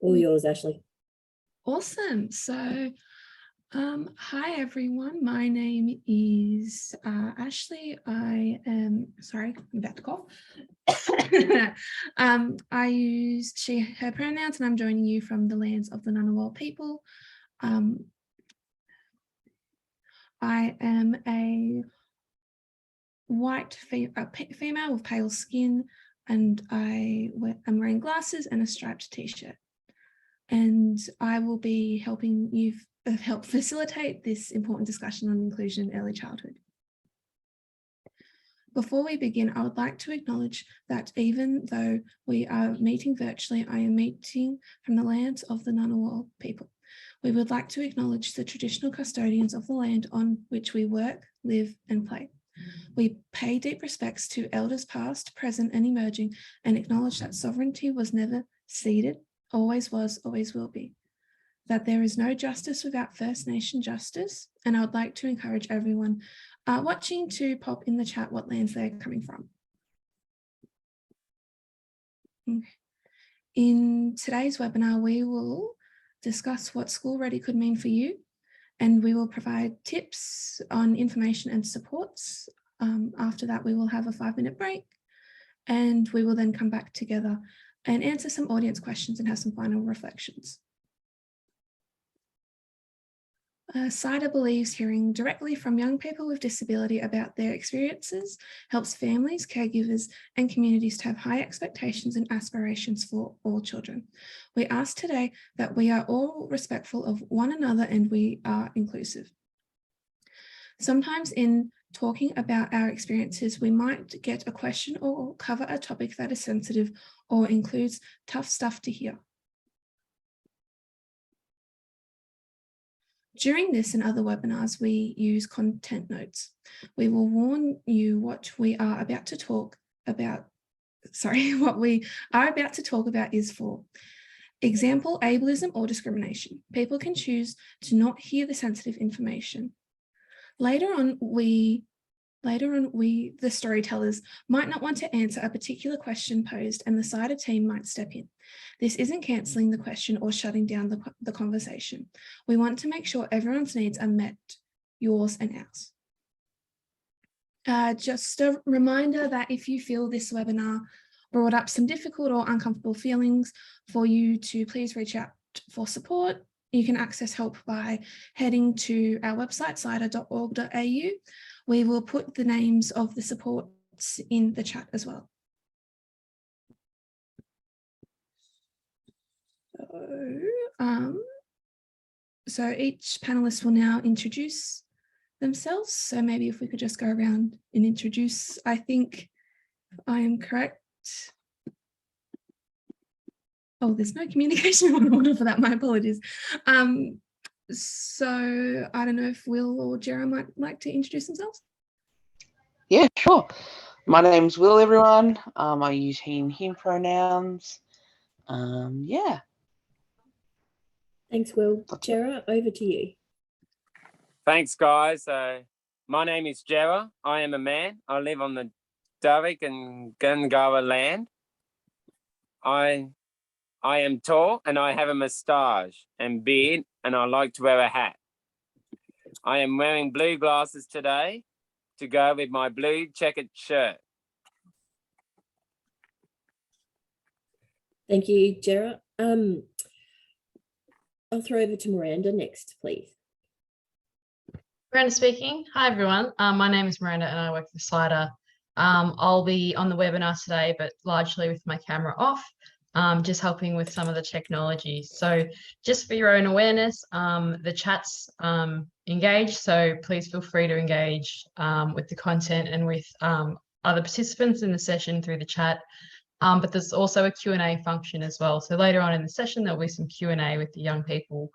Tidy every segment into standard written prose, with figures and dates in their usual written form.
All yours, Ashley. Awesome. So, hi everyone. My name is Ashley. I am, sorry, I'm about to cough. I use she, her pronouns, and I'm joining you from the lands of the Ngunnawal people. I am a white female with pale skin, and I'm wearing glasses and a striped t-shirt. And I will be helping you help facilitate this important discussion on inclusion in early childhood. Before we begin, I would like to acknowledge that even though we are meeting virtually, I am meeting from the lands of the Ngunnawal people. We would like to acknowledge the traditional custodians of the land on which we work, live, and play. We pay deep respects to elders past, present, and emerging, and acknowledge that sovereignty was never ceded, always was, always will be. That there is no justice without First Nation justice, and I would like to encourage everyone watching to pop in the chat what lands they're coming from. In today's webinar, we will discuss what school ready could mean for you, and we will provide tips on information and supports. After that, we will have a 5-minute break, and we will then come back together and answer some audience questions and have some final reflections. CYDA believes hearing directly from young people with disability about their experiences helps families, caregivers, and communities to have high expectations and aspirations for all children. We ask today that we are all respectful of one another and we are inclusive. Sometimes in talking about our experiences, we might get a question or cover a topic that is sensitive or includes tough stuff to hear. During this and other webinars, we use content notes. We will warn you what we are about to talk about. What we are about to talk about is for example, ableism or discrimination. People can choose to not hear the sensitive information. Later on, the storytellers, might not want to answer a particular question posed, and the CYDA team might step in. This isn't cancelling the question or shutting down the conversation. We want to make sure everyone's needs are met, yours and ours. Just a reminder that if you feel this webinar brought up some difficult or uncomfortable feelings, for you to please reach out for support. You can access help by heading to our website, cyda.org.au. We will put the names of the supports in the chat as well. So each panelist will now introduce themselves. So maybe if we could just go around and introduce, I think I am correct. Oh, there's no communication on order for that. My apologies. So I don't know if Will or Jera might like to introduce themselves. Yeah, sure. My name's Will, everyone. I use he and him pronouns. Yeah. Thanks, Will. Jera, over to you. Thanks, guys. My name is Jera. I am a man. I live on the Darug and Gundgawa land. I am tall and I have a moustache and beard, and I like to wear a hat. I am wearing blue glasses today to go with my blue checkered shirt. Thank you, Jera. I'll throw over to Miranda next, please. Miranda speaking. Hi, everyone. My name is Miranda and I work for CYDA. I'll be on the webinar today, but largely with my camera off, just helping with some of the technology. So just for your own awareness, the chat's engaged, so please feel free to engage with the content and with other participants in the session through the chat. But there's also a Q&A function as well. So later on in the session, there'll be some Q&A with the young people.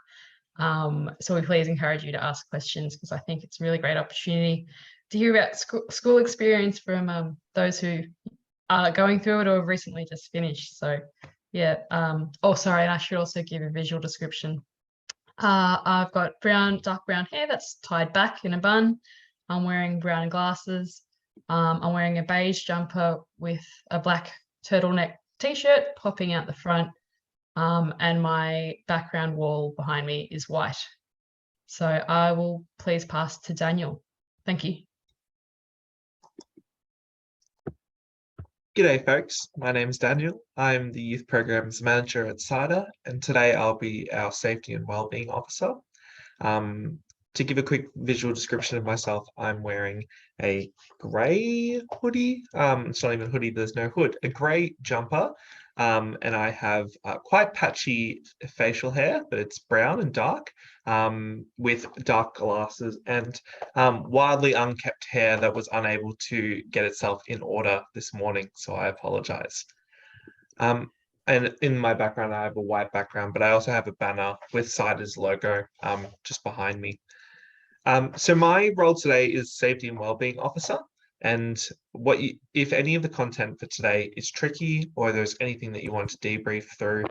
So we please encourage you to ask questions, because I think it's a really great opportunity to hear about school experience from those who are going through it or have recently just finished. So yeah, oh, sorry, and I should also give a visual description. I've got dark brown hair that's tied back in a bun. I'm wearing brown glasses. I'm wearing a beige jumper with a black turtleneck t-shirt popping out the front. and my background wall behind me is white. So I will please pass to Daniel. Thank you. G'day folks, my name is Daniel. I'm the Youth Programs Manager at CYDA, and today I'll be our Safety and Wellbeing Officer. To give a quick visual description of myself, I'm wearing a grey hoodie. It's not even a hoodie, there's no hood. A grey jumper, and I have quite patchy facial hair, but it's brown and dark, with dark glasses and wildly unkept hair that was unable to get itself in order this morning, so I apologise. And in my background, I have a white background, but I also have a banner with CYDA's logo just behind me. So my role today is Safety and Wellbeing Officer, and if any of the content for today is tricky or there's anything that you want to debrief through,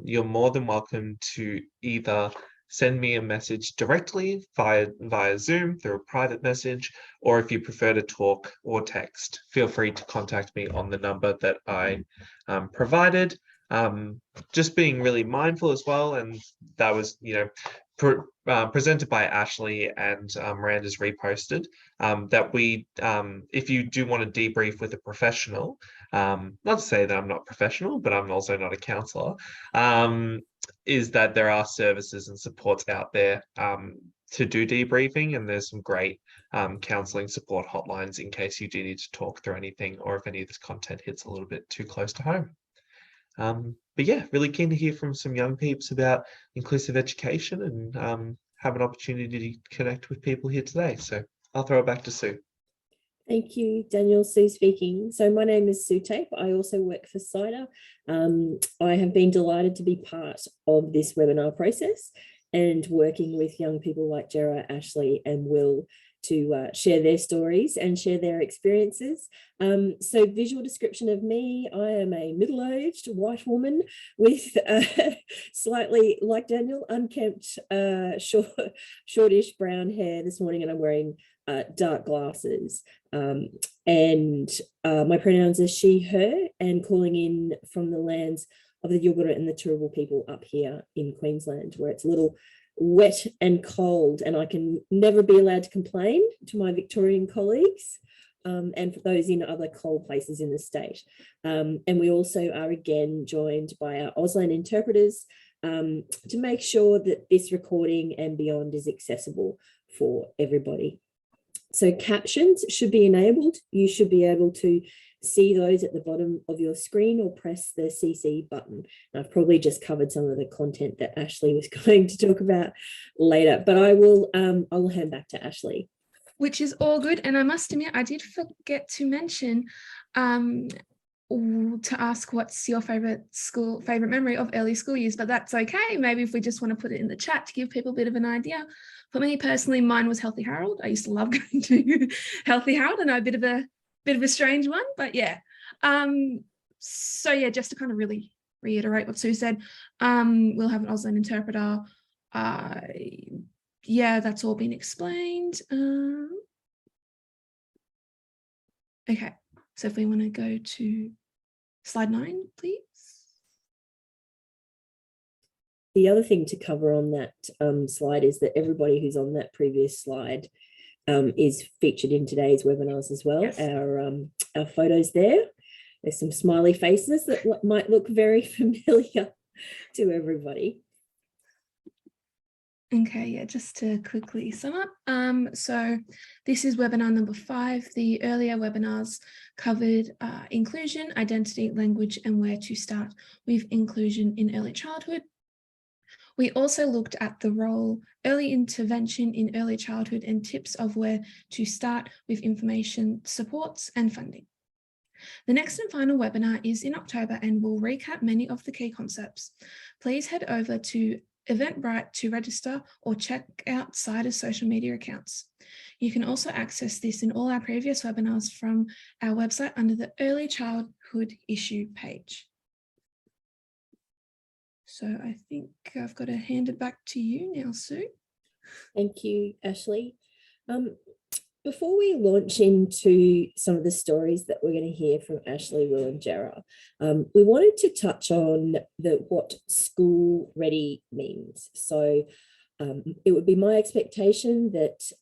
you're more than welcome to either send me a message directly via Zoom through a private message, or if you prefer to talk or text, feel free to contact me on the number that I provided. Just being really mindful as well, and that was, presented by Ashley and Miranda's reposted, that we, if you do want to debrief with a professional, not to say that I'm not professional, but I'm also not a counsellor, is that there are services and supports out there to do debriefing, and there's some great counselling support hotlines in case you do need to talk through anything, or if any of this content hits a little bit too close to home. But yeah, really keen to hear from some young peeps about inclusive education and have an opportunity to connect with people here today. So I'll throw it back to Sue. Thank you, Daniel. Sue speaking. So my name is Sue Tape. I also work for CYDA. I have been delighted to be part of this webinar process and working with young people like Jera, Ashley and Will to share their stories and share their experiences. So visual description of me, I am a middle-aged white woman with slightly, like Daniel, unkempt, shortish brown hair this morning, and I'm wearing dark glasses. And my pronouns are she, her, and calling in from the lands of the Yugara and the Turrbal people up here in Queensland, where it's a little wet and cold, and I can never be allowed to complain to my Victorian colleagues, and for those in other cold places in the state. And we also are again joined by our Auslan interpreters to make sure that this recording and beyond is accessible for everybody. So captions should be enabled. You should be able to see those at the bottom of your screen or press the CC button. And I've probably just covered some of the content that Ashley was going to talk about later, but I will hand back to Ashley. Which is all good. And I must admit, I did forget to mention to ask what's your favorite memory of early school years, but that's okay. Maybe if we just want to put it in the chat to give people a bit of an idea. For me personally, mine was Healthy Harold. I used to love going to Healthy Harold. I know a bit of a strange one, but yeah. So yeah, just to kind of really reiterate what Sue said, we'll have an Auslan interpreter. Yeah, that's all been explained. Okay, so if we want to go to slide 9, please. The other thing to cover on that slide is that everybody who's on that previous slide is featured in today's webinars as well. Yes. Our photos there. There's some smiley faces that might look very familiar to everybody. Okay, yeah, just to quickly sum up. So this is webinar number 5. The earlier webinars covered inclusion, identity, language, and where to start with inclusion in early childhood. We also looked at the role, early intervention in early childhood, and tips of where to start with information, supports, and funding. The next and final webinar is in October and will recap many of the key concepts. Please head over to Eventbrite to register or check out CYDA's social media accounts. You can also access this in all our previous webinars from our website under the Early Childhood Issue page. So I think I've got to hand it back to you now, Sue. Thank you, Ashley. before we launch into some of the stories that we're going to hear from Ashley, Will and Jera, we wanted to touch on what school ready means. So it would be my expectation that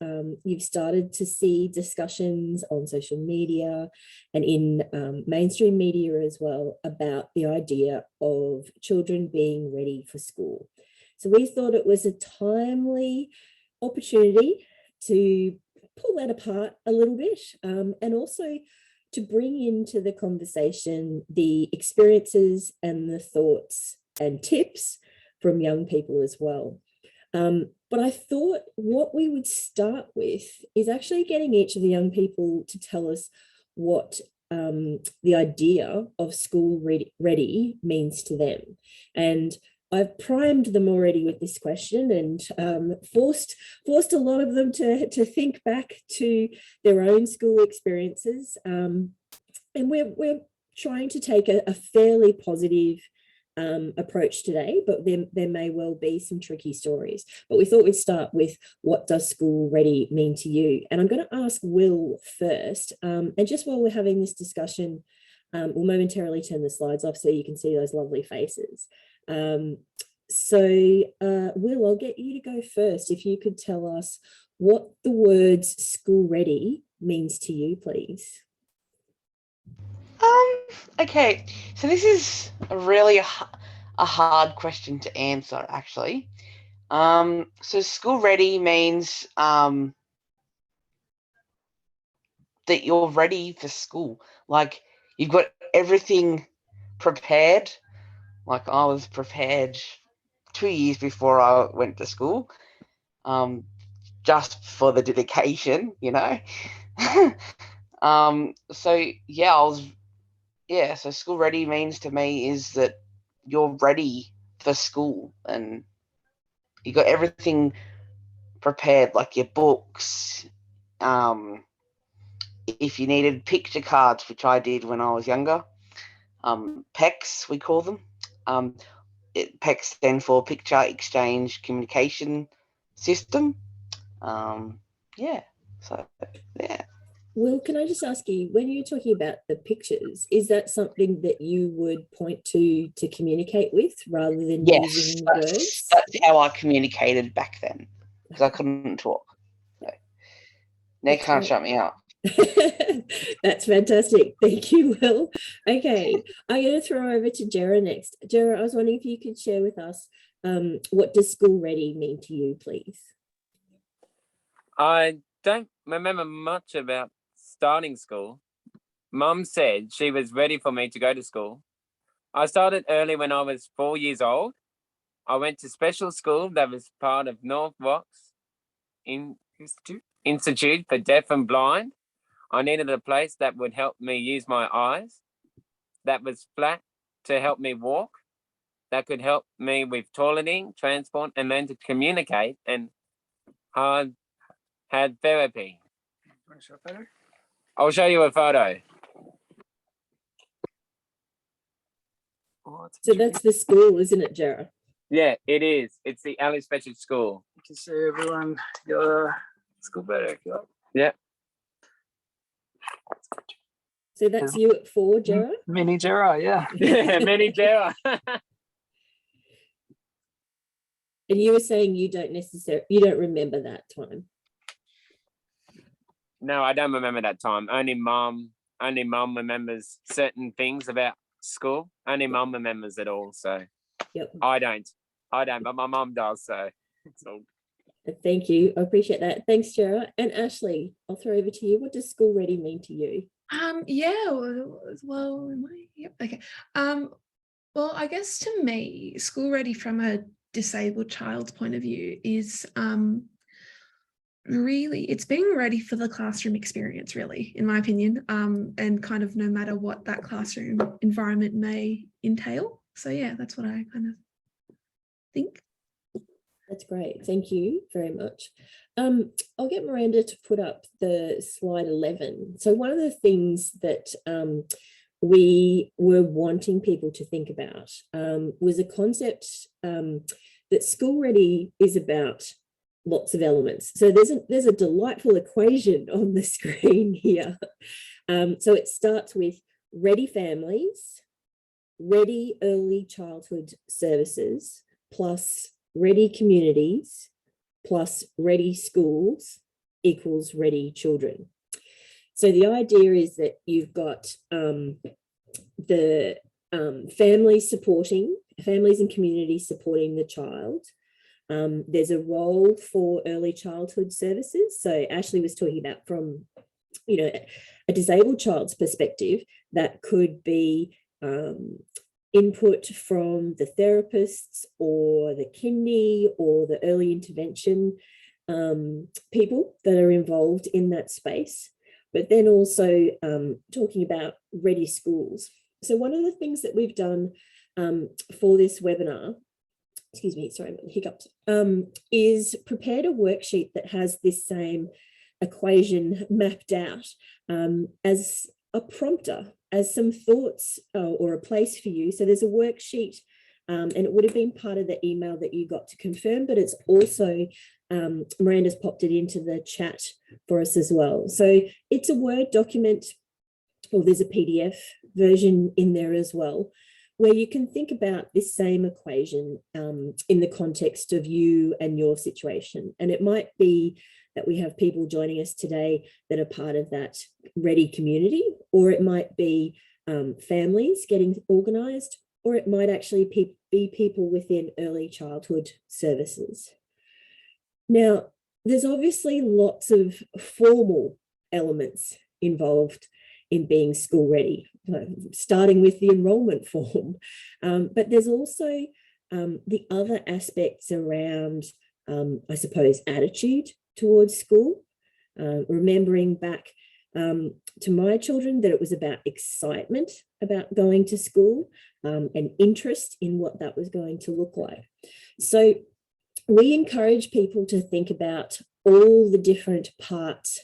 you've started to see discussions on social media and in mainstream media as well about the idea of children being ready for school. So we thought it was a timely opportunity to pull that apart a little bit and also to bring into the conversation the experiences and the thoughts and tips from young people as well. But I thought what we would start with is actually getting each of the young people to tell us what the idea of school ready means to them. And I've primed them already with this question and forced a lot of them to think back to their own school experiences. And we're trying to take a fairly positive approach today, but there may well be some tricky stories. But we thought we'd start with, what does school ready mean to you? And I'm going to ask Will first. And just while we're having this discussion, we'll momentarily turn the slides off so you can see those lovely faces. Will, I'll get you to go first. If you could tell us what the words school ready means to you, please. Okay, so this is a hard question to answer, actually. So school ready means that you're ready for school. Like, you've got everything prepared. Like, I was prepared 2 years before I went to school, just for the dedication, you know. So school ready means to me is that you're ready for school and you got everything prepared, like your books. If you needed picture cards, which I did when I was younger, PECs, we call them. PECs stand for Picture Exchange Communication System. Yeah. Will, can I just ask you, when you're talking about the pictures, is that something that you would point to communicate with rather than using words? That's how I communicated back then, because I couldn't talk. So they can't shut me up. That's fantastic. Thank you, Will. Okay, I'm going to throw over to Jera next. Jera, I was wondering if you could share with us what does school ready mean to you, please? I don't remember much about starting school. Mum said she was ready for me to go to school. I started early when I was 4 years old. I went to special school that was part of North Rocks Institute for Deaf and Blind. I needed a place that would help me use my eyes, that was flat to help me walk, that could help me with toileting, transport, and learn to communicate, and had therapy. You want to show a photo? I'll show you a photo. So that's the school, isn't it, Jera? Yeah, it is. It's the Ali Special School. You can see everyone your school photo if you like. Yeah. So that's you at 4, Jera? Mini Jera, yeah. Yeah, mini Jera. And you were saying you don't remember that time. No, I don't remember that time. Only mum remembers certain things about school. Only mum remembers it all. So yep. I don't, but my mum does. So it's all. Thank you. I appreciate that. Thanks, Jera. And Ashley, I'll throw over to you. What does school ready mean to you? Okay. Well, I guess to me, school ready from a disabled child's point of view is really, it's being ready for the classroom experience, really, in my opinion, and kind of no matter what that classroom environment may entail. So yeah, that's what I kind of think. That's great. Thank you very much. I'll get Miranda to put up the slide 11. So one of the things that we were wanting people to think about was a concept that school ready is about lots of elements. So there's a delightful equation on the screen here. So it starts with ready families, ready early childhood services, plus ready communities, plus ready schools equals ready children. So the idea is that you've got the families and communities supporting the child. There's a role for early childhood services. So Ashley was talking about from, a disabled child's perspective, that could be input from the therapists or the kindy or the early intervention people that are involved in that space. But then also talking about ready schools. So one of the things that we've done for this webinar, excuse me, sorry, hiccups, is prepared a worksheet that has this same equation mapped out as a prompter, as some thoughts or a place for you. So there's a worksheet and it would have been part of the email that you got to confirm, but it's also, Miranda's popped it into the chat for us as well. So it's a Word document, or there's a PDF version in there as well, where you can think about this same equation in the context of you and your situation. And it might be that we have people joining us today that are part of that ready community, or it might be families getting organised, or it might actually be people within early childhood services. Now, there's obviously lots of formal elements involved in being school ready, starting with the enrolment form. But there's also the other aspects around, I suppose, attitude towards school. Remembering back to my children that it was about excitement about going to school and interest in what that was going to look like. So we encourage people to think about all the different parts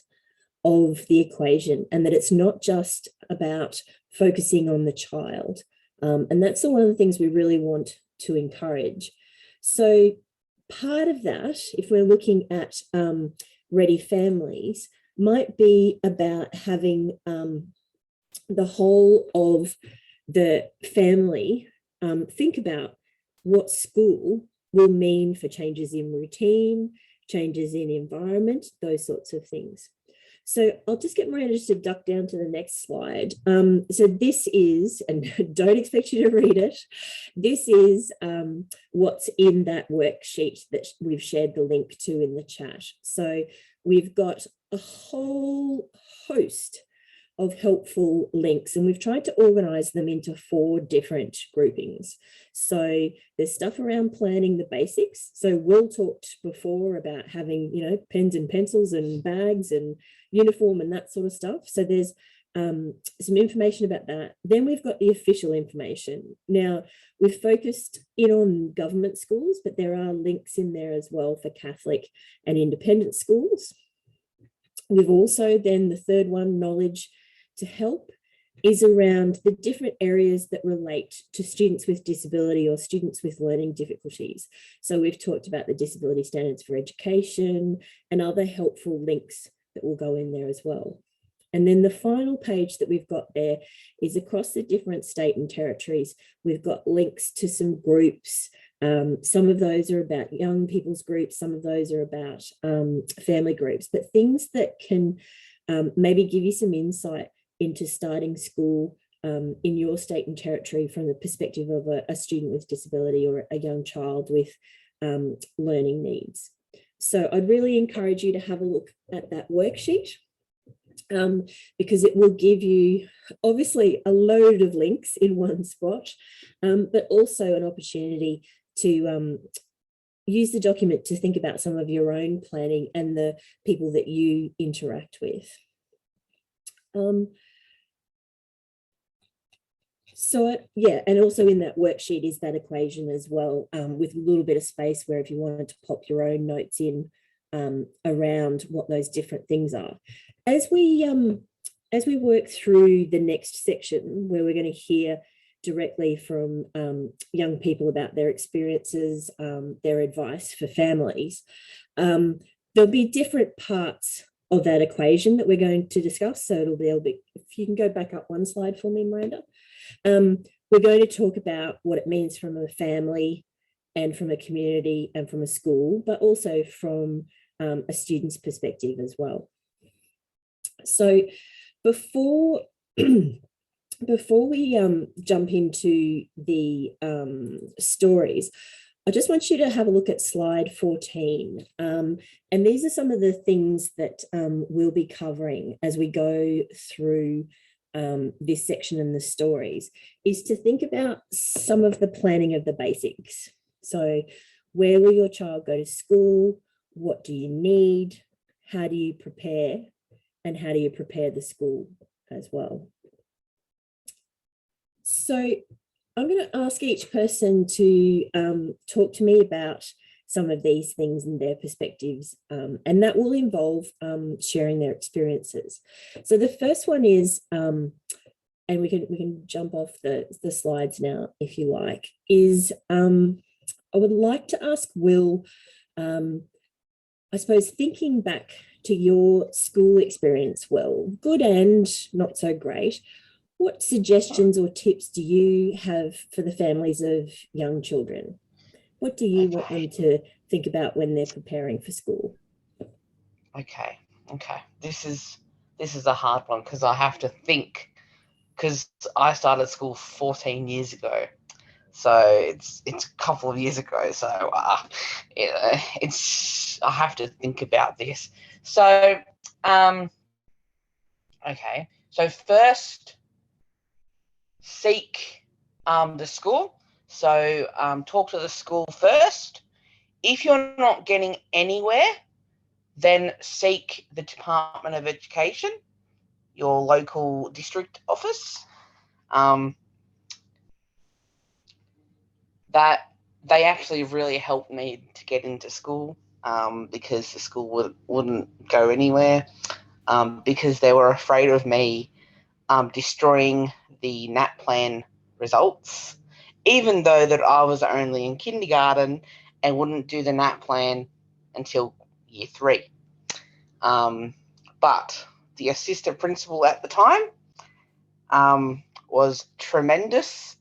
of the equation, and that it's not just about focusing on the child. And that's one of the things we really want to encourage. So part of that, if we're looking at ready families, might be about having the whole of the family think about what school will mean for changes in routine, changes in environment, those sorts of things. So I'll just get Miranda just to duck down to the next slide. So this is, and don't expect you to read it, this is what's in that worksheet that we've shared the link to in the chat. So we've got a whole host of helpful links, and we've tried to organize them into 4 different groupings. So there's stuff around planning the basics. So Will talked before about having, pens and pencils and bags and uniform and that sort of stuff. So there's some information about that. Then we've got the official information. Now, we've focused in on government schools, but there are links in there as well for Catholic and independent schools. We've also then, the third one, knowledge to help, is around the different areas that relate to students with disability or students with learning difficulties. So we've talked about the disability standards for education and other helpful links that will go in there as well. And then the final page that we've got there is across the different state and territories. We've got links to some groups. Some of those are about young people's groups. Some of those are about family groups, but things that can maybe give you some insight into starting school in your state and territory from the perspective of a student with disability or a young child with learning needs. So I'd really encourage you to have a look at that worksheet because it will give you obviously a load of links in one spot, but also an opportunity to use the document to think about some of your own planning and the people that you interact with. So yeah, and also in that worksheet is that equation as well, with a little bit of space where if you wanted to pop your own notes in around what those different things are. As we work through the next section where we're going to hear directly from young people about their experiences, their advice for families. There'll be different parts of that equation that we're going to discuss. So there'll be, if you can go back up one slide for me, Miranda. We're going to talk about what it means from a family and from a community and from a school, but also from a student's perspective as well. So before we jump into the stories, I just want you to have a look at slide 14. And these are some of the things that we'll be covering as we go through this section in the stories, is to think about some of the planning of the basics. So where will your child go to school? What do you need? How do you prepare? And how do you prepare the school as well? So I'm going to ask each person to talk to me about some of these things and their perspectives, and that will involve sharing their experiences. So the first one is, and we can jump off the slides now if you like, is I would like to ask Will, I suppose thinking back to your school experience, Will, good and not so great, what suggestions or tips do you have for the families of young children? What do you want them to think about when they're preparing for school? Okay. This is a hard one because I have to think, because I started school 14 years ago. So it's a couple of years ago. So it's I have to think about this. So okay. So first, seek the school. So talk to the school first. If you're not getting anywhere, then seek the Department of Education, your local district office. That they actually really helped me to get into school because the school wouldn't go anywhere because they were afraid of me destroying the NAT plan results, even though that I was only in kindergarten and wouldn't do the NAT plan until year 3. But the assistant principal at the time was tremendous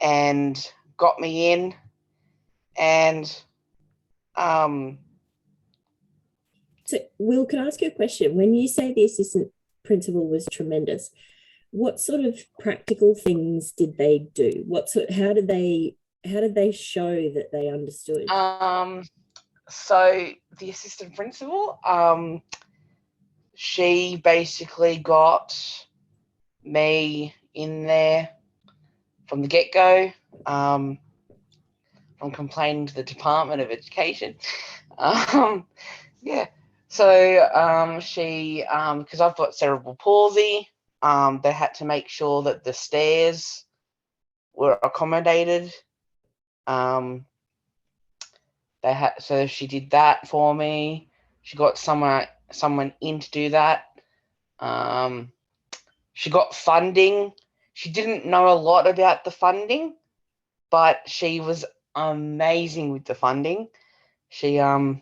and got me in. And so Will, can I ask you a question? When you say the assistant principal was tremendous, what sort of practical things did they do? How did they show that they understood? So the assistant principal, she basically got me in there from the get-go, from complaining to the Department of Education. Yeah. So she, because I've got cerebral palsy, they had to make sure that the stairs were accommodated. So she did that for me. She got someone in to do that. She got funding. She didn't know a lot about the funding, but she was amazing with the funding. She got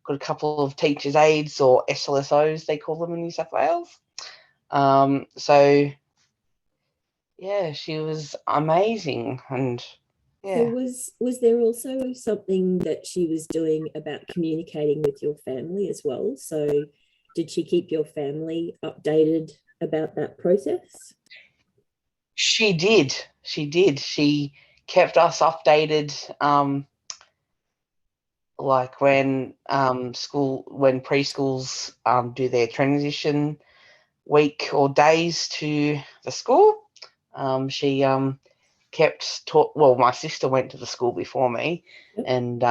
a couple of teachers' aides, or SLSOs they call them in New South Wales. So yeah, she was amazing. And yeah. So was there also something that she was doing about communicating with your family as well? So did she keep your family updated about that process? She did. She kept us updated. Like when preschools do their transition week or days to the school, she kept well, my sister went to the school before me, and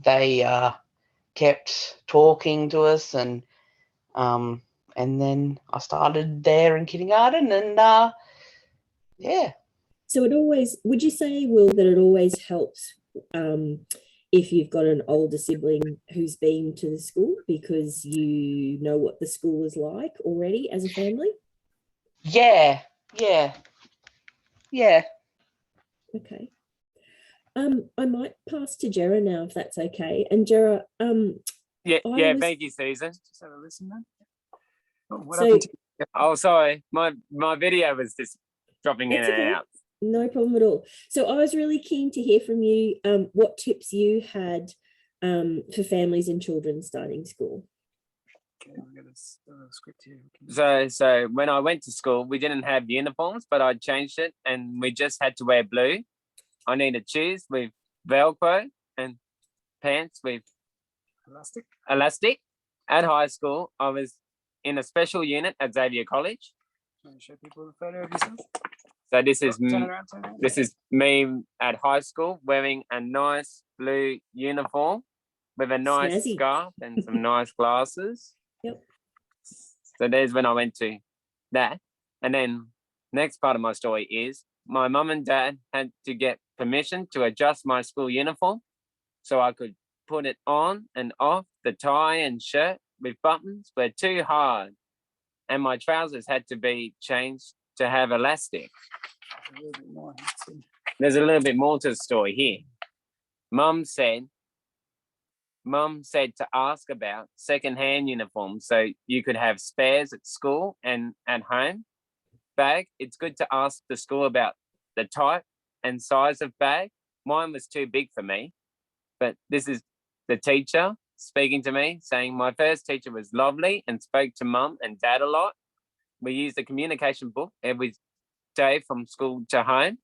they kept talking to us, and then I started there in kindergarten, and yeah. So would you say, Will, that it always helps if you've got an older sibling who's been to the school, because you know what the school is like already as a family? Yeah. Yeah. Okay. I might pass to Jera now, if that's okay. And Jera, Yeah, was- thank you, Susan. Just have a listen, man. Oh, what So- happened to Oh, sorry, my video was just dropping in That's and okay. out. No problem at all. So I was really keen to hear from you what tips you had for families and children starting school. Okay, we got a script here. Okay. So when I went to school, we didn't have uniforms, but I changed it and we just had to wear blue. I needed shoes with Velcro and pants with elastic. At high school, I was in a special unit at Xavier College. Want to show people a photo of yourself? So this is Turn around, turn around. this is me at high school wearing a nice blue uniform with a nice Snazzy. scarf and some nice glasses. Yep. So there's when I went to that. And then next part of my story is my mum and dad had to get permission to adjust my school uniform so I could put it on and off. The tie and shirt with buttons were too hard and my trousers had to be changed to have elastic. A little bit more. Let's see. There's a little bit more to the story here. Mum said to ask about secondhand uniforms so you could have spares at school and at home. Bag, it's good to ask the school about the type and size of bag. Mine was too big for me, but this is the teacher speaking to me, saying my first teacher was lovely and spoke to mum and dad a lot. We used the communication book every day from school to home.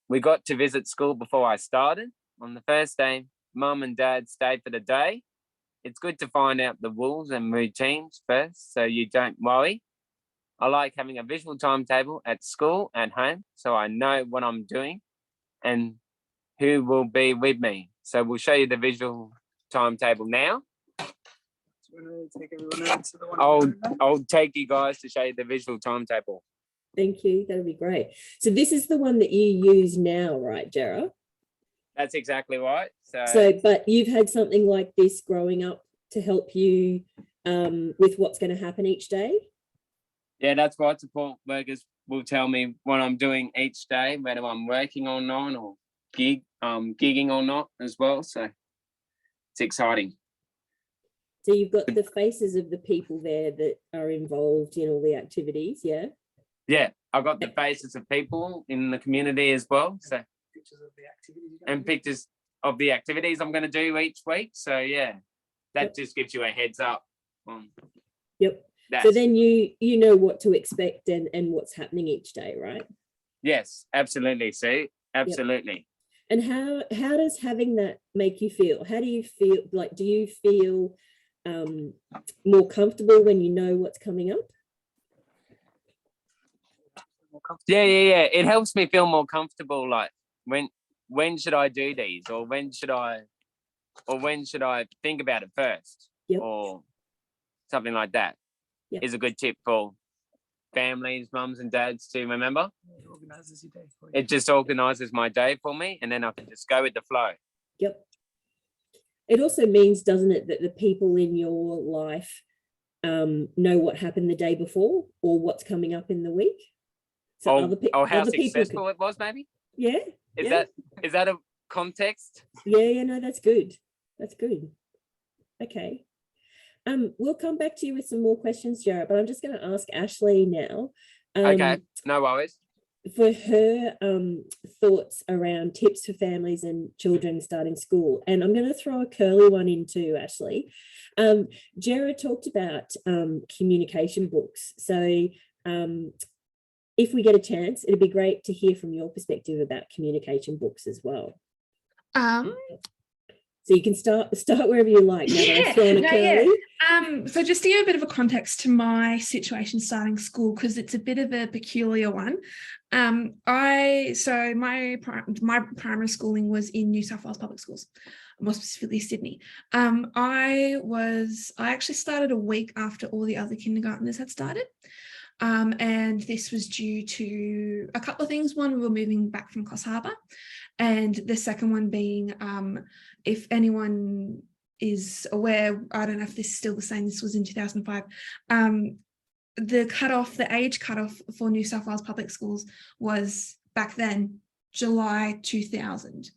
We got to visit school before I started. On the first day, mum and dad stayed for the day. It's good to find out the rules and routines first so you don't worry. I like having a visual timetable at school and home so I know what I'm doing and who will be with me. So we'll show you the visual timetable now. Do you want to take everyone over to the one? I'll take you guys to show you the visual timetable. Thank you. That'd be great. So this is the one that you use now, right, Jera? That's exactly right. So, but you've had something like this growing up to help you with what's going to happen each day? Yeah, that's right. Support workers will tell me what I'm doing each day, whether I'm working or not, or gigging or not as well. So it's exciting. So you've got the faces of the people there that are involved in all the activities, yeah? Yeah, I've got the faces of people in the community as well. So Pictures of the activities. and pictures of the activities I'm going to do each week. So yeah, that just gives you a heads up on Yep. that. So then you know what to expect and what's happening each day, right? Yes, absolutely. See, absolutely. And how does having that make you feel? How do you feel? Like, do you feel more comfortable when you know what's coming up? Yeah. It helps me feel more comfortable. Like when should I do these, or when should I think about it first, Yep. or something like that. Yep. Is a good tip for families, mums and dads to remember. It organizes your day for you. It just organizes my day for me, and then I can just go with the flow. Yep. It also means, doesn't it, that the people in your life know what happened the day before or what's coming up in the week. So Or how other people successful it was, maybe. Yeah. Is yeah. that a context? Yeah, no, that's good. That's good. Okay. We'll come back to you with some more questions, Jared, but I'm just going to ask Ashley now. Okay, no worries. For her thoughts around tips for families and children starting school. And I'm going to throw a curly one in too, Ashley. Jared talked about communication books. So if we get a chance, it'd be great to hear from your perspective about communication books as well. So you can start wherever you like. Now that I've thrown a curly. So just to give a bit of a context to my situation starting school, because it's a bit of a peculiar one. My primary schooling was in New South Wales public schools, more specifically Sydney. I actually started a week after all the other kindergarteners had started. And this was due to a couple of things. One, we were moving back from Coffs Harbour. And the second one being, if anyone is aware, I don't know if this is still the same, this was in 2005, the age cutoff for New South Wales public schools was back then, July 2000.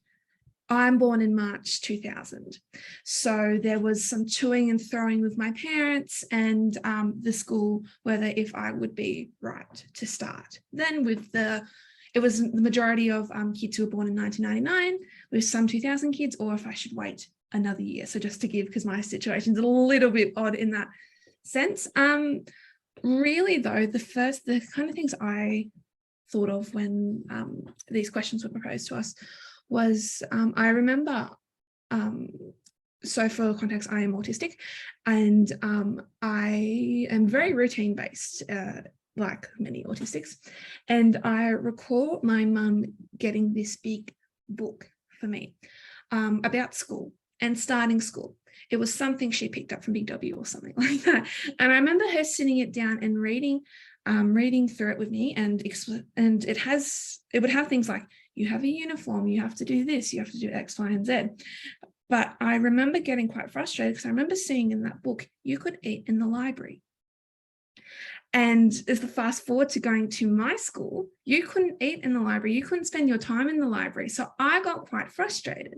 I'm born in March 2000. So there was some toing and throwing with my parents and the school, whether if I would be right to start. Then it was the majority of kids who were born in 1999, with some 2000 kids, or if I should wait another year. So just to give, because my situation's a little bit odd in that sense. Really though, the kind of things I thought of when these questions were proposed to us was, I remember, so for context, I am autistic, and I am very routine based, like many autistics. And I recall my mum getting this big book for me about school and starting school. It was something she picked up from Big W or something like that. And I remember her sitting it down and reading through it with me, and it would have things like, you have a uniform, you have to do this, you have to do X, Y, and Z. But I remember getting quite frustrated because I remember seeing in that book, you could eat in the library. And as the fast forward to going to my school, you couldn't eat in the library, you couldn't spend your time in the library. So I got quite frustrated.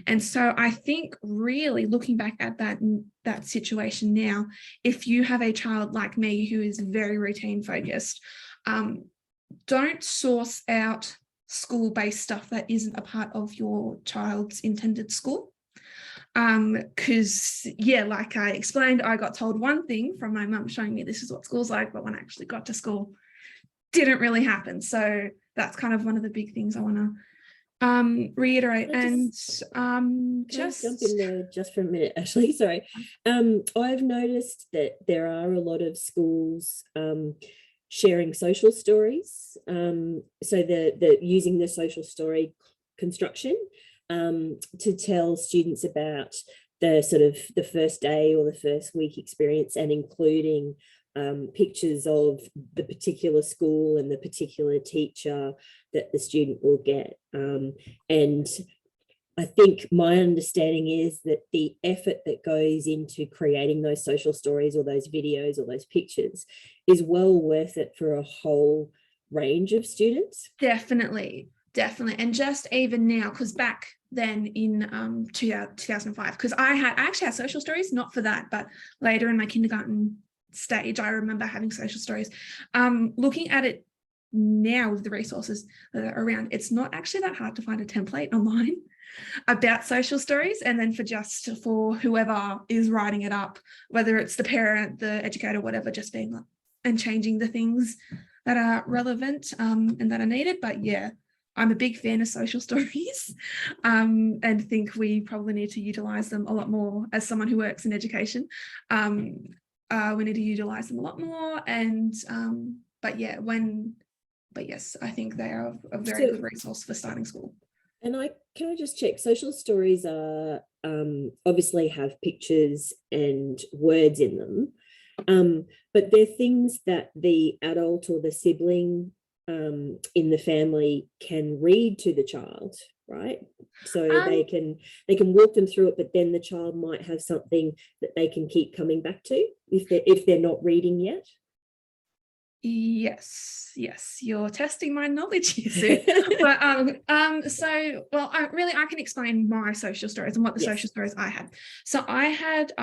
And so I think really looking back at that situation now, if you have a child like me who is very routine focused, don't source out school-based stuff that isn't a part of your child's intended school. Because yeah, like I explained, I got told one thing from my mum showing me this is what school's like, but when I actually got to school, didn't really happen. So that's kind of one of the big things I want to reiterate. And just jump in there just for a minute, Ashley. Sorry. I've noticed that there are a lot of schools sharing social stories. So the using the social story construction to tell students about the sort of the first day or the first week experience, and including pictures of the particular school and the particular teacher that the student will get. And I think my understanding is that the effort that goes into creating those social stories or those videos or those pictures is well worth it for a whole range of students. Definitely. And just even now, because back then in 2005, because I actually had social stories, not for that, but later in my kindergarten stage, I remember having social stories. Looking at it now with the resources that are around, it's not actually that hard to find a template online about social stories, and then for whoever is writing it up, whether it's the parent, the educator, whatever, just being like, and changing the things that are relevant and that are needed. But yeah, I'm a big fan of social stories and think we probably need to utilize them a lot more. As someone who works in education, we need to utilize them a lot more. And but yes, I think they are a very good resource for starting school. And can I just check, social stories are obviously have pictures and words in them, but they're things that the adult or the sibling in the family can read to the child, right? So they can walk them through it, but then the child might have something that they can keep coming back to if they're not reading yet. Yes, you're testing my knowledge here, Sue. But I can explain my social stories and what the social stories I had. So I had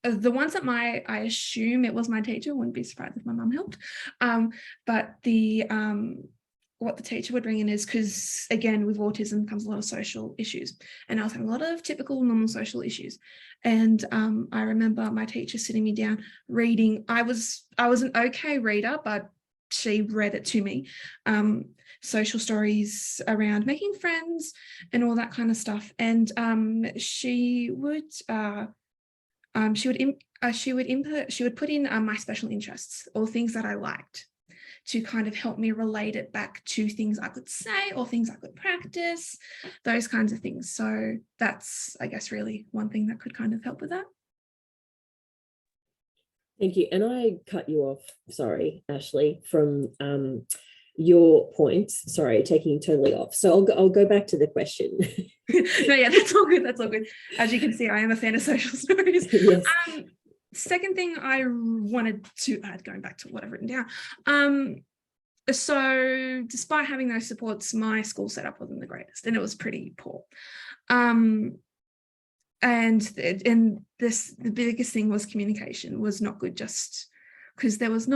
the ones that I assume it was my teacher, wouldn't be surprised if my mum helped. But the what the teacher would bring in is, because again, with autism comes a lot of social issues, and I was having a lot of typical normal social issues. And I remember my teacher sitting me down reading. I was an okay reader, but she read it to me. Social stories around making friends and all that kind of stuff. And she would put in my special interests or things that I liked, to kind of help me relate it back to things I could say or things I could practice, those kinds of things. So that's, I guess, really one thing that could kind of help with that. Thank you. And I cut you off, sorry, Ashley, from your points. Sorry, taking you totally off. So I'll go back to the question. No, yeah, that's all good. That's all good. As you can see, I am a fan of social stories. Yes. Second thing I wanted to add, going back to what I've written down, so despite having those supports, my school setup wasn't the greatest, and it was pretty poor. And the biggest thing was communication was not good, just because there was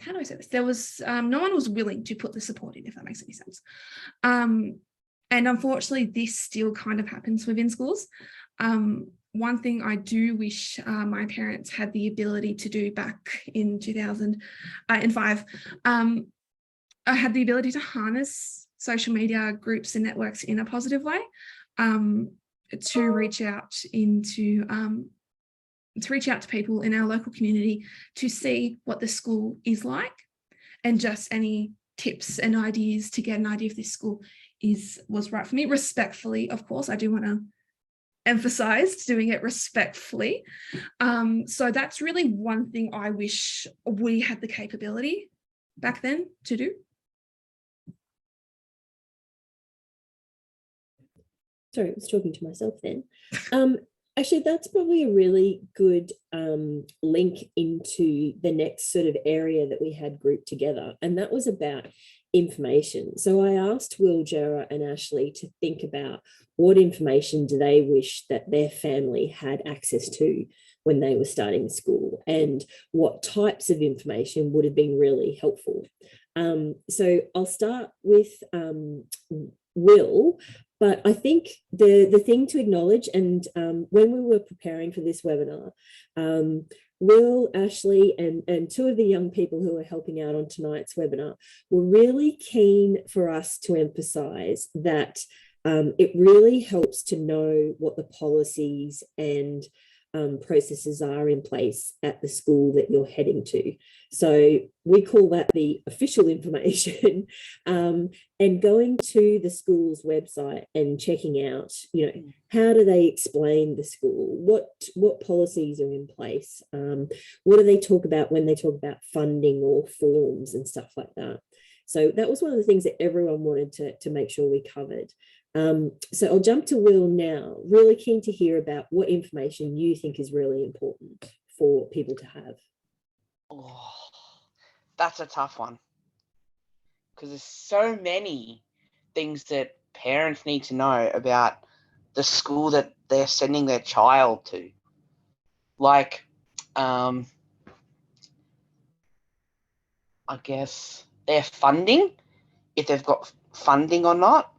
how do I say this? There was no one was willing to put the support in, if that makes any sense. And unfortunately, this still kind of happens within schools. One thing I do wish my parents had the ability to do back in 2005, I had the ability to harness social media groups and networks in a positive way, to reach out to people in our local community to see what the school is like, and just any tips and ideas to get an idea if this school was right for me. Respectfully, of course, I do want to emphasize doing it respectfully. So that's really one thing I wish we had the capability back then to do. Sorry, I was talking to myself then. Actually, that's probably a really good link into the next sort of area that we had grouped together, and that was about information. So I asked Will, Jera and Ashley to think about what information do they wish that their family had access to when they were starting school, and what types of information would have been really helpful. So I'll start with Will. But I think the thing to acknowledge, and when we were preparing for this webinar, Will, Ashley, and two of the young people who are helping out on tonight's webinar were really keen for us to emphasize that it really helps to know what the policies and processes are in place at the school that you're heading to. So we call that the official information, and going to the school's website and checking out, how do they explain the school? What policies are in place? What do they talk about when they talk about funding or forms and stuff like that? So that was one of the things that everyone wanted to make sure we covered. So I'll jump to Will now. Really keen to hear about what information you think is really important for people to have. Oh, that's a tough one, because there's so many things that parents need to know about the school that they're sending their child to. Like, I guess their funding, if they've got funding or not.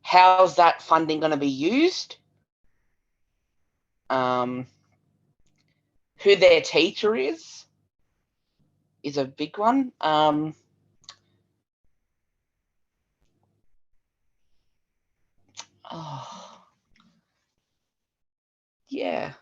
How's that funding going to be used? Who their teacher is a big one. Yeah.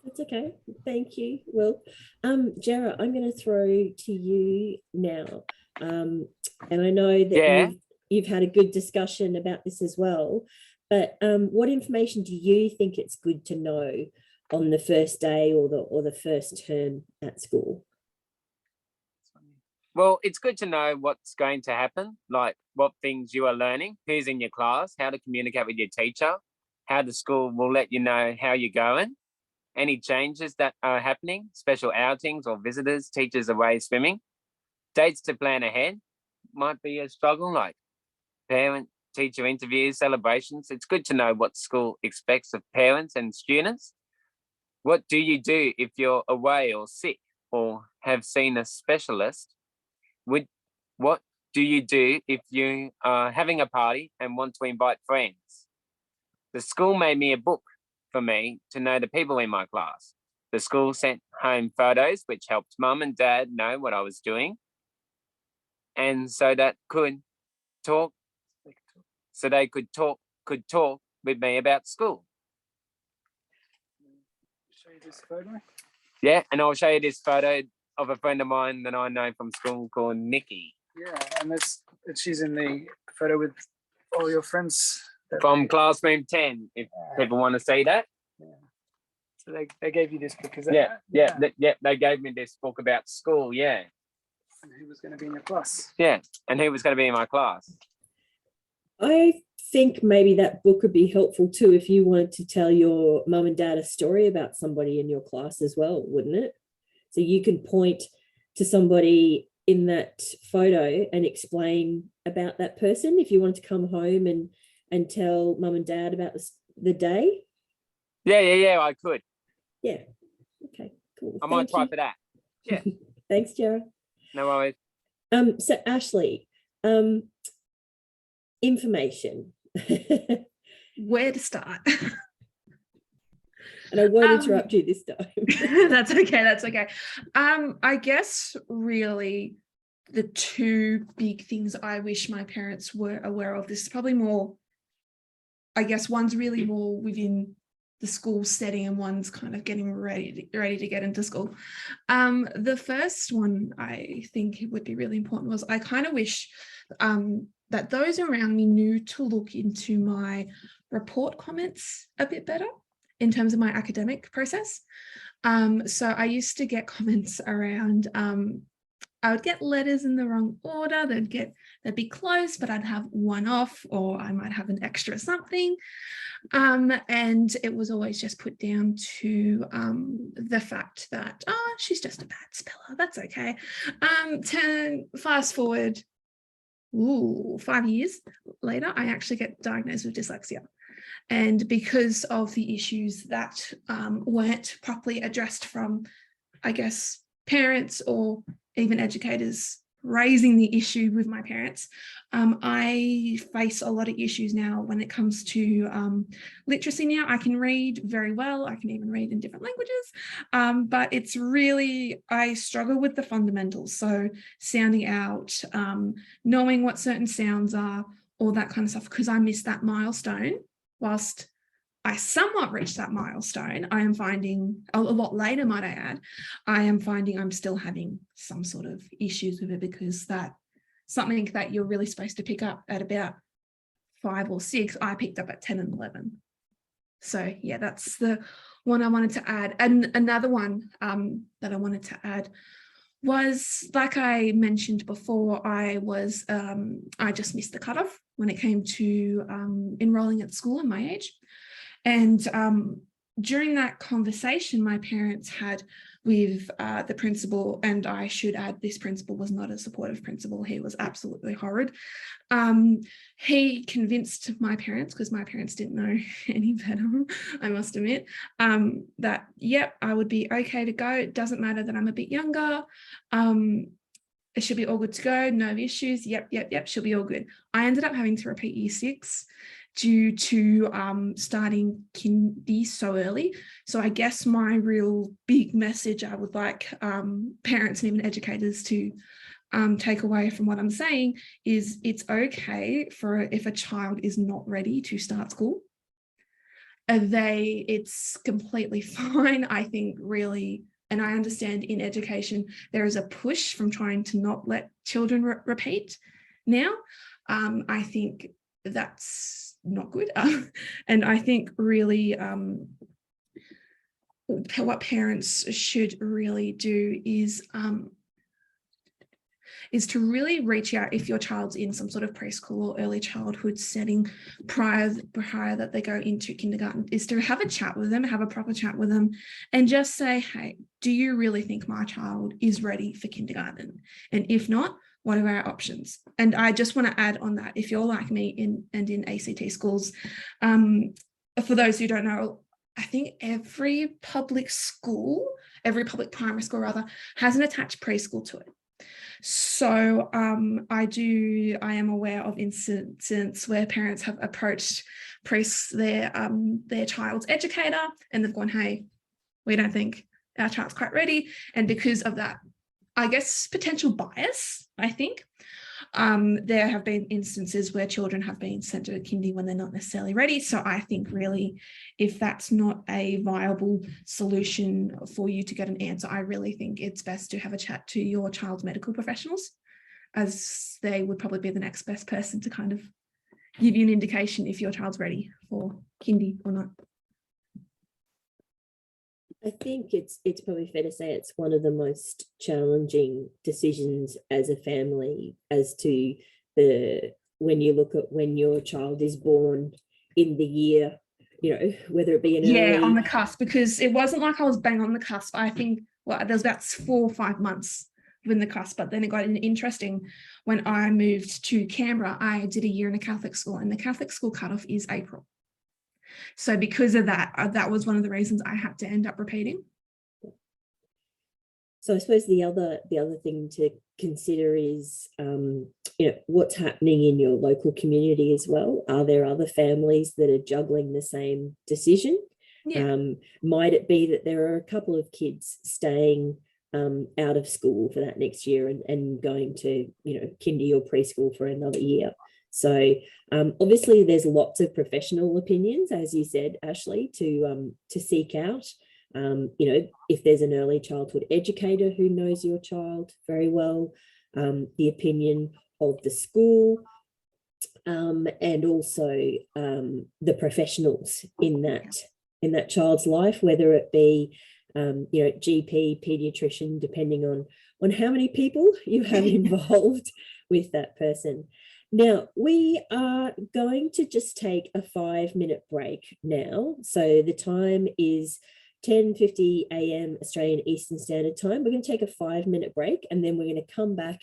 That's okay. Thank you, Will. Jera, I'm going to throw to you now. And I know that you've had a good discussion about this as well, but what information do you think it's good to know on the first day or the first term at school? Well, it's good to know what's going to happen, like what things you are learning, who's in your class, how to communicate with your teacher, how the school will let you know how you're going, any changes that are happening, special outings or visitors, teachers away swimming. Dates to plan ahead might be a struggle, like parent-teacher interviews, celebrations. It's good to know what school expects of parents and students. What do you do if you're away or sick or have seen a specialist? What do you do if you are having a party and want to invite friends? The school made me a book for me to know the people in my class. The school sent home photos, which helped mum and dad know what I was doing. And so that they could talk with me about school. Show you this photo? Yeah, and I'll show you this photo of a friend of mine that I know from school called Nikki. Yeah, and she's in the photo with all your friends. From classroom 10, if people want to see that. Yeah. So they gave you this book, is that right? Yeah, they gave me this book about school, yeah. And who was going to be in your class? Yeah, and who was going to be in my class. I think maybe that book would be helpful too if you wanted to tell your mum and dad a story about somebody in your class as well, wouldn't it? So you can point to somebody in that photo and explain about that person if you wanted to come home and tell mum and dad about the day. Yeah, I could. Yeah. Okay, cool. I might try for that. Yeah. Thanks, Jared. No worries. So Ashley, information. Where to start? And I won't interrupt you this time. That's okay. I guess really the two big things I wish my parents were aware of, this is probably more, I guess one's really more within the school setting and one's kind of getting ready to get into school. The first one I think would be really important was I kind of wish that those around me knew to look into my report comments a bit better in terms of my academic process. So I used to get comments around, I would get letters in the wrong order, they'd be close, but I'd have one off, or I might have an extra something. And it was always just put down to the fact that, she's just a bad speller, that's okay. Fast forward, 5 years later, I actually get diagnosed with dyslexia. And because of the issues that weren't properly addressed from, I guess, parents or even educators raising the issue with my parents, I face a lot of issues now when it comes to literacy. Now I can read very well, I can even read in different languages, but it's really, I struggle with the fundamentals. So sounding out, knowing what certain sounds are, all that kind of stuff, because I missed that milestone. Whilst I somewhat reached that milestone, I am finding a lot later, might I add, I am finding I'm still having some sort of issues with it, because that something that you're really supposed to pick up at about 5 or 6, I picked up at 10 and 11. So yeah, that's the one I wanted to add. And another one that I wanted to add was, like I mentioned before, I just missed the cutoff when it came to enrolling at school in my age. And during that conversation my parents had with the principal, and I should add, this principal was not a supportive principal, he was absolutely horrid. He convinced my parents, because my parents didn't know any better, I must admit, that yep, I would be okay to go, it doesn't matter that I'm a bit younger, it should be all good to go, no issues, yep, she'll be all good. I ended up having to repeat year 6 due to starting kindy so early. So I guess my real big message I would like parents and even educators to take away from what I'm saying is, it's okay for if a child is not ready to start school. It's completely fine, I think, really. And I understand in education there is a push from trying to not let children repeat now. I think that's not good. And I think really what parents should really do is to really reach out if your child's in some sort of preschool or early childhood setting prior that they go into kindergarten, is to have a chat with them, have a proper chat with them, and just say, hey, do you really think my child is ready for kindergarten? And if not, what are our options? And I just want to add on that, if you're like me in ACT schools, for those who don't know, I think every public primary school rather, has an attached preschool to it. So I am aware of incidents where parents have approached their child's educator, and they've gone, hey, we don't think our child's quite ready. And because of that, I guess, potential bias, I think, there have been instances where children have been sent to a kindy when they're not necessarily ready. So I think really, if that's not a viable solution for you to get an answer, I really think it's best to have a chat to your child's medical professionals, as they would probably be the next best person to kind of give you an indication if your child's ready for kindy or not. I think it's probably fair to say it's one of the most challenging decisions as a family, as to when you look at when your child is born in the year, whether it be an early... on the cusp, because it wasn't like I was bang on the cusp. I think well, there was about 4 or 5 months within the cusp, but then it got interesting. When I moved to Canberra, I did a year in a Catholic school, and the Catholic school cutoff is April. So because of that, that was one of the reasons I had to end up repeating. So I suppose the other thing to consider is, what's happening in your local community as well. Are there other families that are juggling the same decision? Yeah. Might it be that there are a couple of kids staying out of school for that next year and going to, kindy or preschool for another year? So obviously there's lots of professional opinions, as you said, Ashley, to seek out. If there's an early childhood educator who knows your child very well, the opinion of the school, and also the professionals in that child's life, whether it be GP, pediatrician, depending on how many people you have involved with that person. Now, we are going to just take a 5-minute break now. So the time is 10:50 a.m. Australian Eastern Standard Time. We're going to take a 5-minute break, and then we're going to come back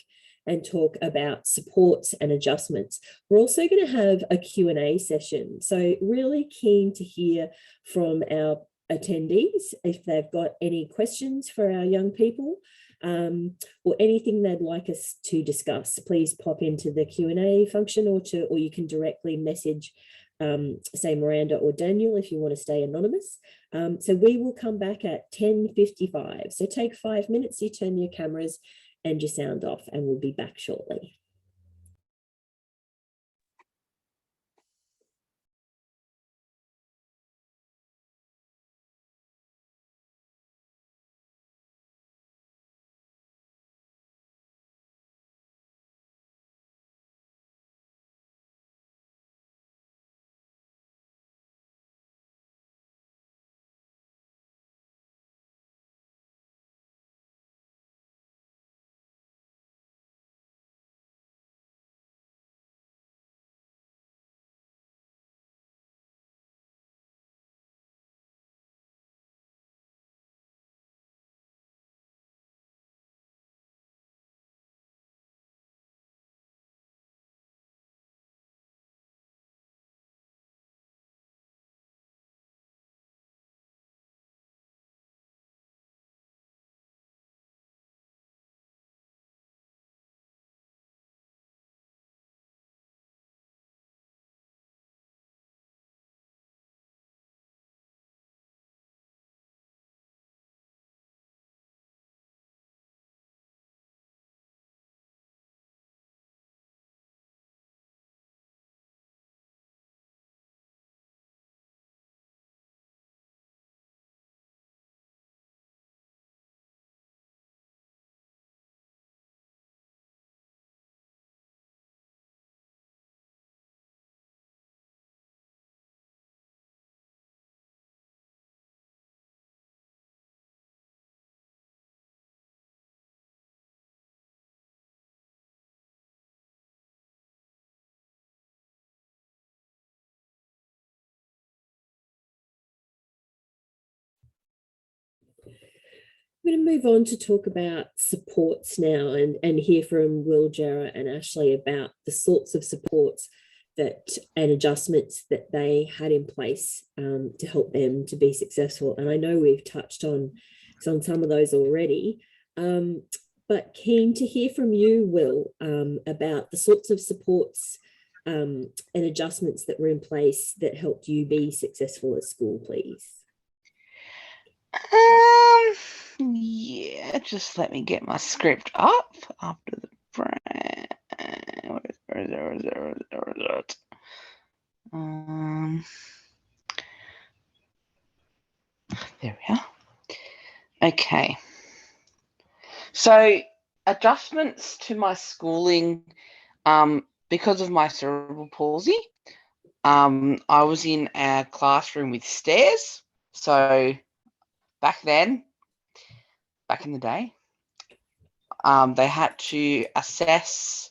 and talk about supports and adjustments. We're also going to have a Q&A session. So really keen to hear from our attendees if they've got any questions for our young people, or anything they'd like us to discuss. Please pop into the Q&A function, or you can directly message say Miranda or Daniel if you want to stay anonymous. So we will come back at 10:55. So take 5 minutes, you turn your cameras and your sound off, and we'll be back shortly. I'm going to move on to talk about supports now and hear from Will, Jarrah and Ashley about the sorts of supports and adjustments that they had in place to help them to be successful. And I know we've touched on some of those already, but keen to hear from you, Will, about the sorts of supports and adjustments that were in place that helped you be successful at school, please. Yeah, just let me get my script up after the break. Where is it? There we are. Okay. So adjustments to my schooling, because of my cerebral palsy, I was in a classroom with stairs. So back in the day, they had to assess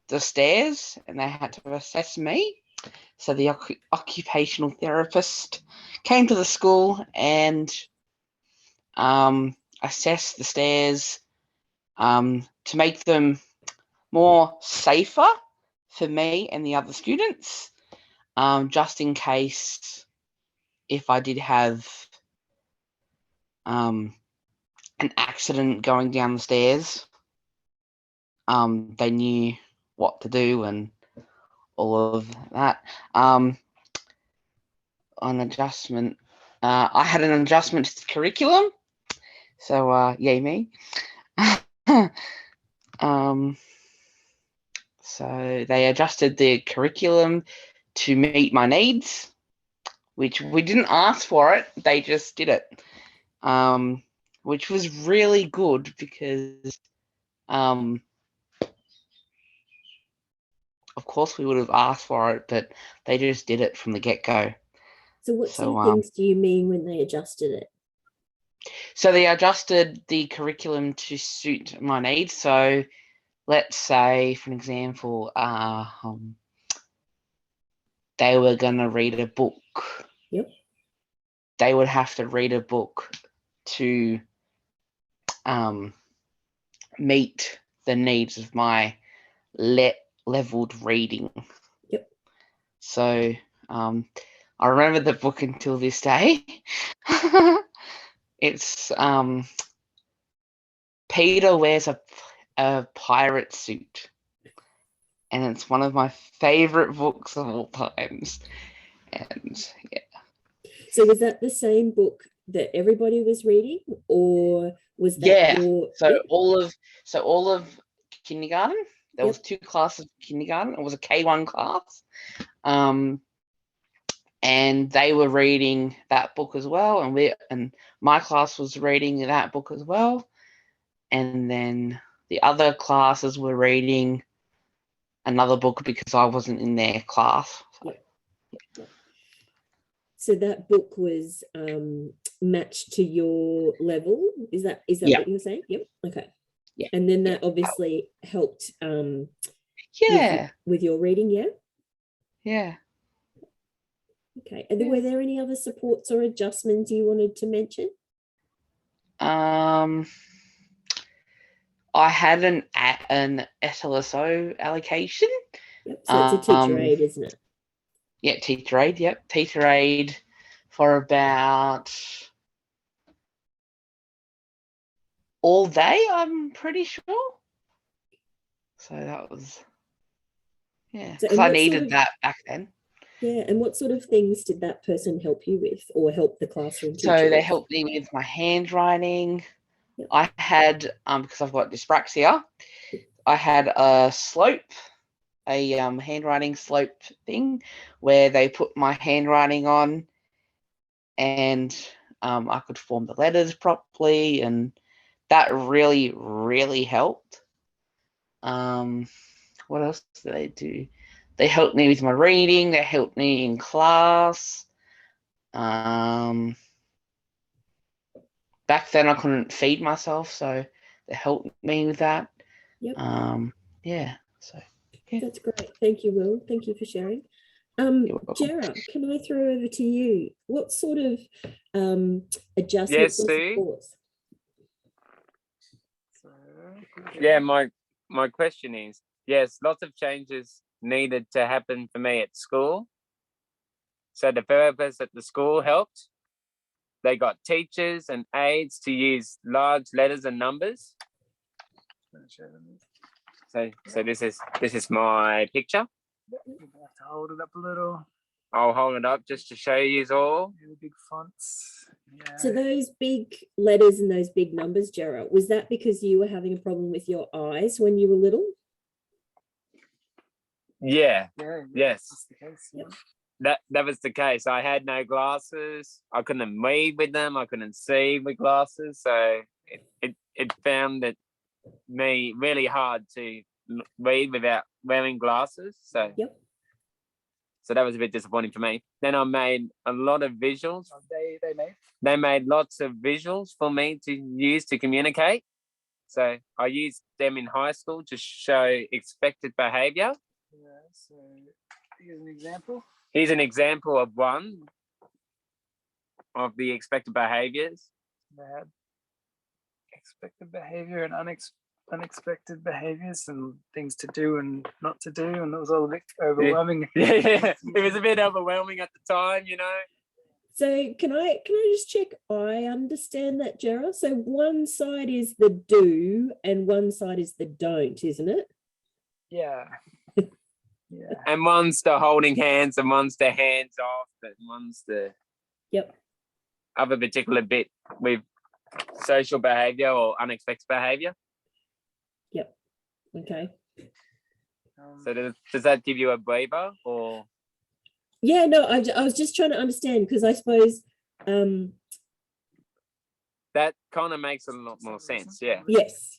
the stairs and they had to assess me. So the occupational therapist came to the school and assess the stairs to make them more safer for me and the other students, just in case if I did have an accident going down the stairs, they knew what to do and all of that. An adjustment. I had an adjustment to the curriculum. So, yay me. So they adjusted the curriculum to meet my needs, which we didn't ask for it. They just did it, which was really good because, of course, we would have asked for it, but they just did it from the get-go. So what sort of things do you mean when they adjusted it? So they adjusted the curriculum to suit my needs. So let's say, for an example, they were going to read a book. Yep. They would have to read a book to meet the needs of my leveled reading. Yep. So I remember the book until this day. It's Peter wears a pirate suit, and it's one of my favorite books of all times. And yeah. So was that the same book that everybody was reading, or was that your... all of kindergarten? There was 2 classes of kindergarten. It was a K1 class, and they were reading that book as well, and my class was reading that book as well, and then the other classes were reading another book because I wasn't in their class. So that book was matched to your level. Is that what you're saying? Yep. Okay. Yeah. And then that obviously helped with your reading, yeah? Yeah. Okay. And were there any other supports or adjustments you wanted to mention? I had an SLSO allocation. Yep. So it's a teacher aid, isn't it? Yeah, teacher aid. Yep, teacher aid for about all day, I'm pretty sure. So that was, because I needed that back then. Yeah, and what sort of things did that person help you with, or help the classroom teacher So they with? helped me with my handwriting. Yep. I had, because I've got dyspraxia, I had a slope, a handwriting slope thing where they put my handwriting on, and I could form the letters properly, and that really, really helped. What else did they do? They helped me with my reading. They helped me in class. Back then I couldn't feed myself, so they helped me with that. Yep. That's great. Thank you, Will. Thank you for sharing. Jera, can I throw over to you? What sort of adjustments or supports? Yeah, my question is, yes, lots of changes needed to happen for me at school. So the therapist at the school helped. They got teachers and aides to use large letters and numbers. So this is my picture. You have to hold it up a little. I'll hold it up just to show you all. The big fonts. Yeah. So those big letters and those big numbers, Jera, was that because you were having a problem with your eyes when you were little? Yeah. Yes. That's the case, yeah. That was the case. I had no glasses. I couldn't read with them. I couldn't see with glasses. So it found it me really hard to read without wearing glasses. So so that was a bit disappointing for me. Then I made a lot of visuals. They made lots of visuals for me to use to communicate. So I used them in high school to show expected behavior. Yeah, so here's an example. Here's an example of one of the expected behaviors. expected behavior and unexpected behaviors and things to do and not to do, and it was all a bit overwhelming. Yeah, it was a bit overwhelming at the time, you know. So can I just check I understand that, Gerard? So one side is the do and one side is the don't, isn't it? Yeah. Yeah. And one's the holding hands and one's the hands off and one's the Yep. other particular bit with social behavior or unexpected behavior. Yep. Okay. So does that give you a waiver or? Yeah, no, I was just trying to understand, because I suppose That kind of makes a lot more sense, yeah. yes,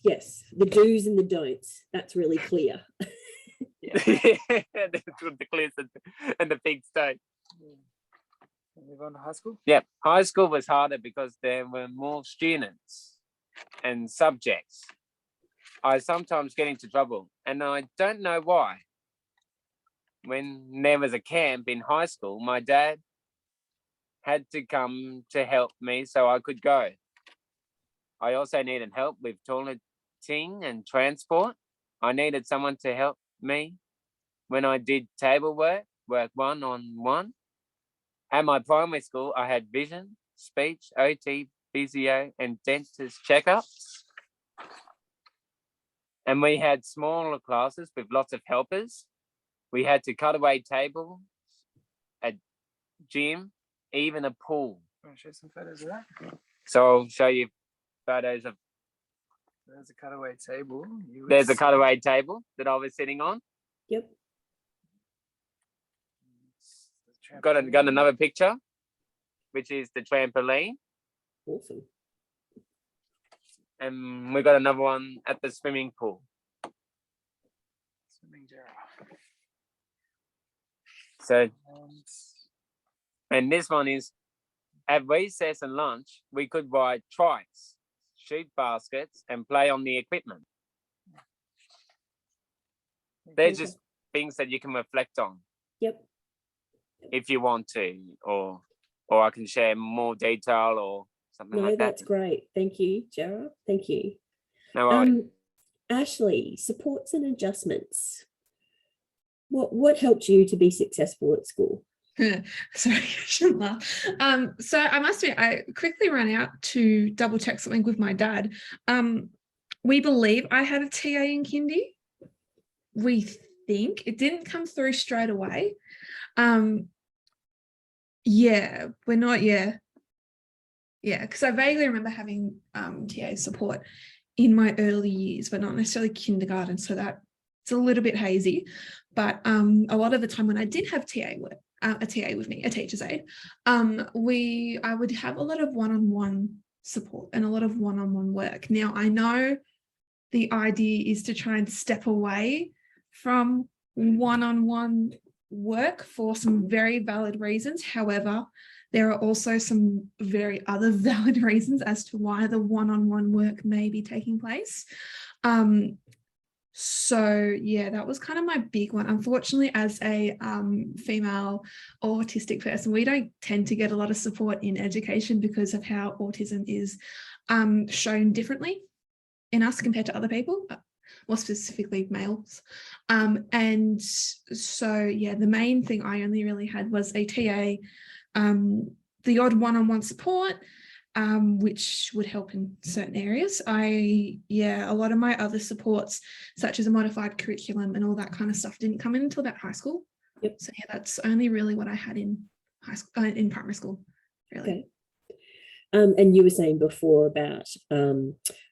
the do's and the don'ts, that's really clear. The clears and the big state. Move on to high school. Yeah, high school was harder because there were more students and subjects. I sometimes get into trouble and I don't know why. When there was a camp in high school, my dad had to come to help me so I could go. I also needed help with toileting and transport. I needed someone to help me when I did table work one-on-one. At my primary school, I had vision, speech, OT, physio, and dentist checkups. And we had smaller classes with lots of helpers. We had to cut away tables, a gym, even a pool. Want to show some photos of that? So I'll show you photos of. There's a cutaway table. There's a cutaway table that I was sitting on. Yep. Got another picture, which is the trampoline. Awesome. And we got another one at the swimming pool. Swimming giraffe. So, and this one is at recess and lunch, we could ride trikes, shoot baskets, and play on the equipment. They're just things that you can reflect on. Yep. If you want to, or I can share more detail or something like that. That's great. Thank you, Gerard. Thank you. No worries. Ashley, supports and adjustments. What helped you to be successful at school? Sorry, I shouldn't laugh. So I must admit, I quickly ran out to double check something with my dad. We believe I had a TA in kindy. We think it didn't come through straight away. Yeah, we're not, because I vaguely remember having TA support in my early years, but not necessarily kindergarten, so that it's a little bit hazy. But a lot of the time when I did have TA work, a TA with me, a teacher's aide, I would have a lot of one-on-one support and a lot of one-on-one work. Now, I know the idea is to try and step away from one-on-one work for some very valid reasons. However, there are also some very other valid reasons as to why the one-on-one work may be taking place. So yeah, that was kind of my big one. Unfortunately, as a female autistic person, we don't tend to get a lot of support in education because of how autism is shown differently in us compared to other people, more specifically males. And so yeah, the main thing I only really had was a TA, the odd one-on-one support, which would help in certain areas. A lot of my other supports, such as a modified curriculum and all that kind of stuff, didn't come in until about high school. Yep. So yeah, that's only really what I had in high school, in primary school, really. Okay. And you were saying before about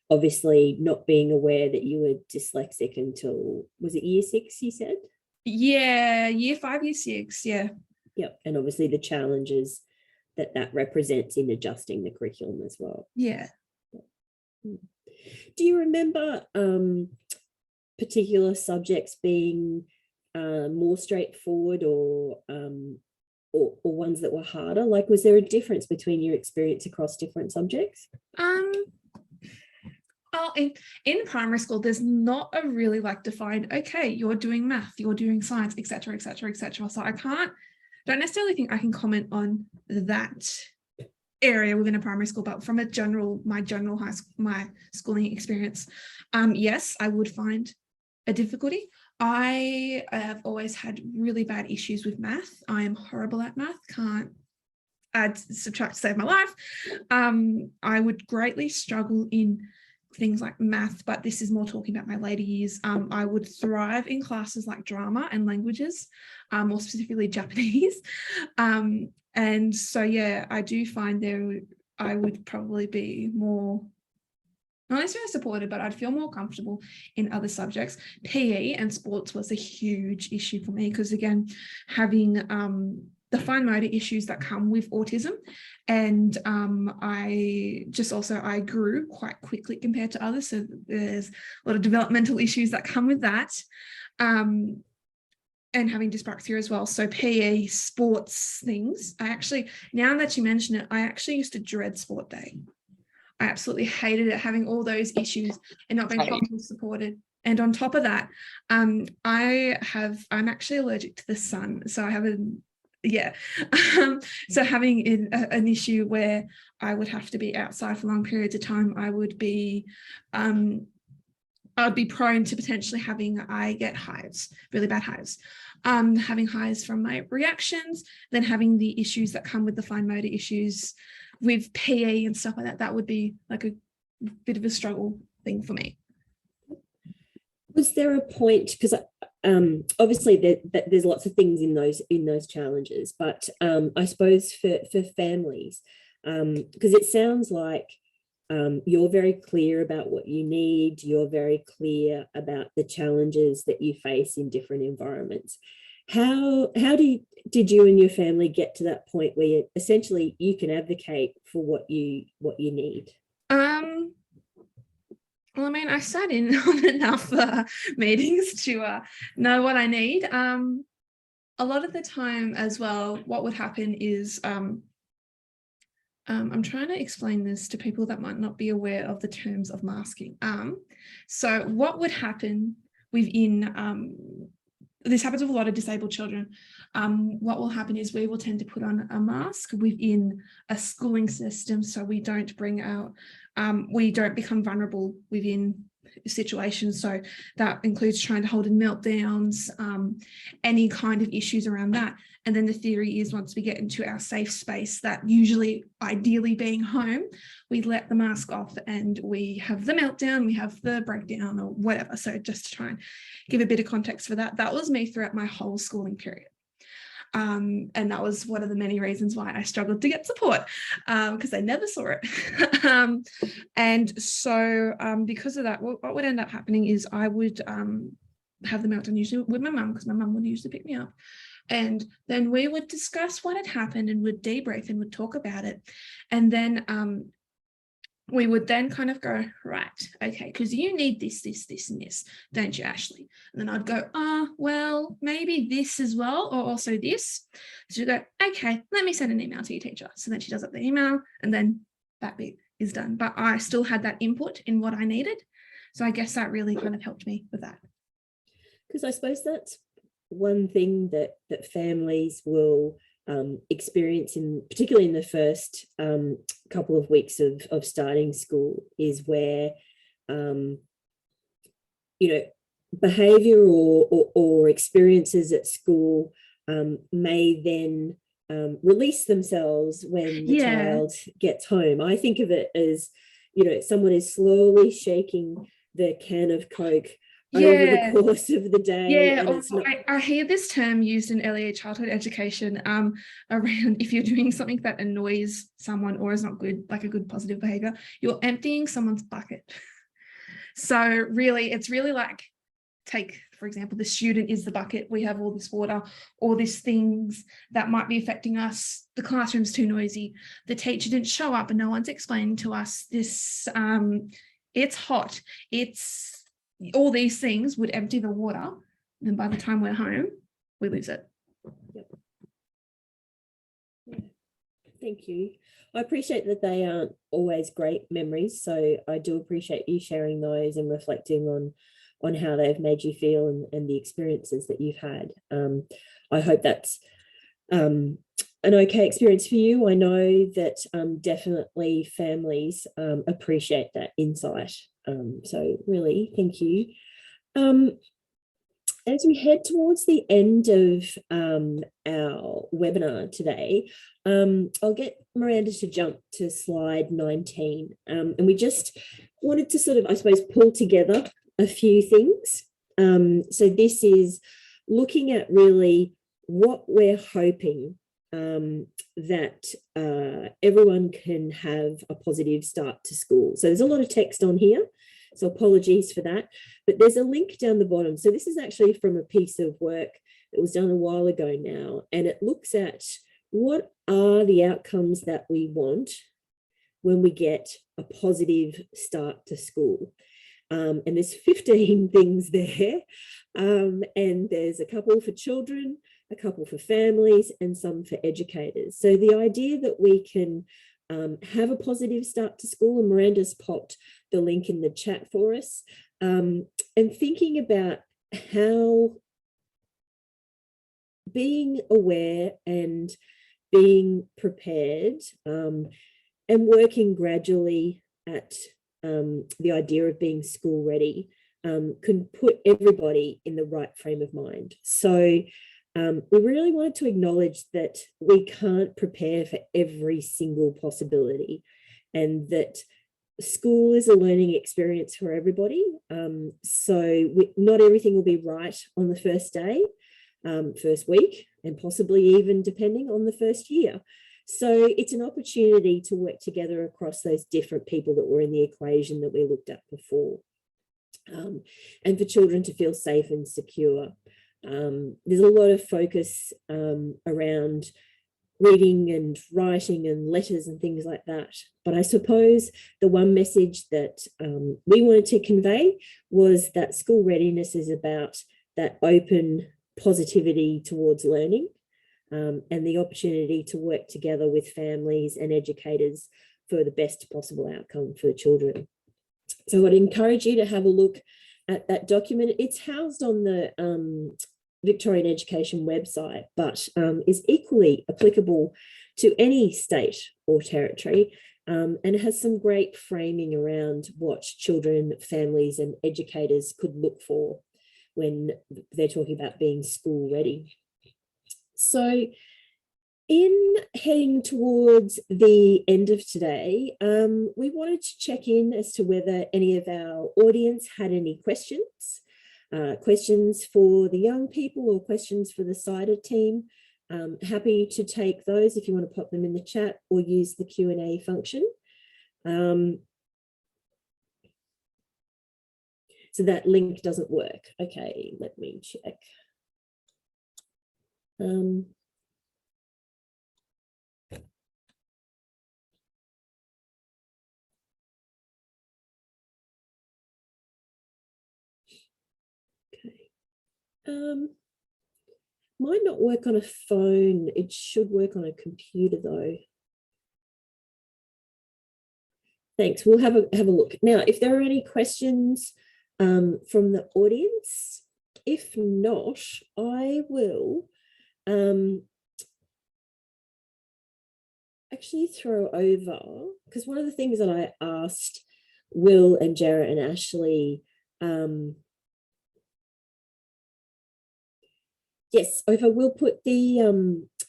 obviously not being aware that you were dyslexic until, was it year 6, you said? Yeah, year 5, year 6, yeah. Yep. And obviously the challenges that represents in adjusting the curriculum as well. Yeah. Do you remember particular subjects being more straightforward or ones that were harder? Like, was there a difference between your experience across different subjects? In primary school, there's not a really defined, okay, you're doing math, you're doing science, etc., etc., etc. So I don't necessarily think I can comment on that area within a primary school, but from my general my schooling experience, yes, I would find a difficulty. I have always had really bad issues with math. I am horrible at math, can't add, subtract to save my life. I would greatly struggle in things like math, but this is more talking about my later years. I would thrive in classes like drama and languages, more specifically Japanese. And so, yeah, I do find I would probably be more, not necessarily supported, but I'd feel more comfortable in other subjects. PE and sports was a huge issue for me because, again, having the fine motor issues that come with autism, and I grew quite quickly compared to others, so there's a lot of developmental issues that come with that, and having dyspraxia as well. So PE, sports things, now that you mention it, I actually used to dread sport day. I absolutely hated it, having all those issues and not being properly supported. And on top of that, I'm actually allergic to the sun. So I have so having an issue where I would have to be outside for long periods of time, I'd be prone to potentially I get hives, really bad hives, having hives from my reactions, then having the issues that come with the fine motor issues with PE and stuff like that. That would be like a bit of a struggle thing for me. Was there a point, because obviously there's lots of things in those challenges, but I suppose for families, because it sounds like you're very clear about what you need, you're very clear about the challenges that you face in different environments. How did you and your family get to that point where essentially you can advocate for what you need? Well, I mean, I sat in on enough meetings to know what I need. A lot of the time as well, what would happen is, I'm trying to explain this to people that might not be aware of the terms of masking. So what would happen within, this happens with a lot of disabled children. What will happen is we will tend to put on a mask within a schooling system, so we don't we don't become vulnerable within situations. So that includes trying to hold in meltdowns, any kind of issues around that. And then the theory is, once we get into our safe space, that usually ideally being home, we let the mask off and we have the meltdown, we have the breakdown or whatever. So just to try and give a bit of context for that, that was me throughout my whole schooling period. And that was one of the many reasons why I struggled to get support, because I never saw it. And so because of that, what would end up happening is I would have the meltdown usually with my mum, because my mum would usually pick me up. And then we would discuss what had happened and would debrief and would talk about it. And then we would then kind of go, right, okay, because you need this, this, this, and this, don't you, Ashley? And then I'd go, well, maybe this as well, or also this. So she'd go, okay, let me send an email to your teacher. So then she does up the email, and then that bit is done. But I still had that input in what I needed. So I guess that really kind of helped me with that. Because I suppose that's one thing that families will experience, particularly in the first couple of weeks of starting school, is where behavior or experiences at school may then release themselves when the child gets home. I think of it as, someone is slowly shaking the can of Coke over the course of the day. Yeah, and it's not... I hear this term used in early childhood education around if you're doing something that annoys someone or is not good, like a good positive behavior, you're emptying someone's bucket. So really, it's really like, take, for example, the student is the bucket. We have all this water, all these things that might be affecting us. The classroom's too noisy. The teacher didn't show up and no one's explaining to us this. It's hot. It's all these things would empty the water, and by the time we're home, we lose it. Yep. Yeah. Thank you. I appreciate that they aren't always great memories, so I do appreciate you sharing those and reflecting on how they've made you feel and the experiences that you've had. I hope that's an okay experience for you. I know that definitely families appreciate that insight. So really, thank you. As we head towards the end of our webinar today, I'll get Miranda to jump to slide 19. And we just wanted to sort of, I suppose, pull together a few things. So this is looking at really what we're hoping that everyone can have a positive start to school. So there's a lot of text on here, so apologies for that, but there's a link down the bottom. So this is actually from a piece of work that was done a while ago now, and it looks at what are the outcomes that we want when we get a positive start to school. And there's 15 things there, and there's a couple for children, a couple for families, and some for educators. So the idea that we can have a positive start to school, and Miranda's popped the link in the chat for us, and thinking about how being aware and being prepared and working gradually at the idea of being school ready can put everybody in the right frame of mind. So we really wanted to acknowledge that we can't prepare for every single possibility, and that school is a learning experience for everybody. So not everything will be right on the first day, first week, and possibly even depending on the first year. So it's an opportunity to work together across those different people that were in the equation that we looked at before. And for children to feel safe and secure. There's a lot of focus around reading and writing and letters and things like that. But I suppose the one message that we wanted to convey was that school readiness is about that open positivity towards learning, and the opportunity to work together with families and educators for the best possible outcome for the children. So I'd encourage you to have a look at that document. It's housed on the Victorian Education website, but is equally applicable to any state or territory, and it has some great framing around what children, families and educators could look for when they're talking about being school ready. So in heading towards the end of today, we wanted to check in as to whether any of our audience had any questions, questions for the young people or questions for the CYDA team. Happy to take those if you want to pop them in the chat or use the Q&A function. So that link doesn't work. Okay, let me check. Might not work on a phone. It should work on a computer though. Thanks. We'll have a look. Now, if there are any questions from the audience, if not, I will actually throw over, because one of the things that I asked Will and Jarrett and Ashley, yes, if I will put the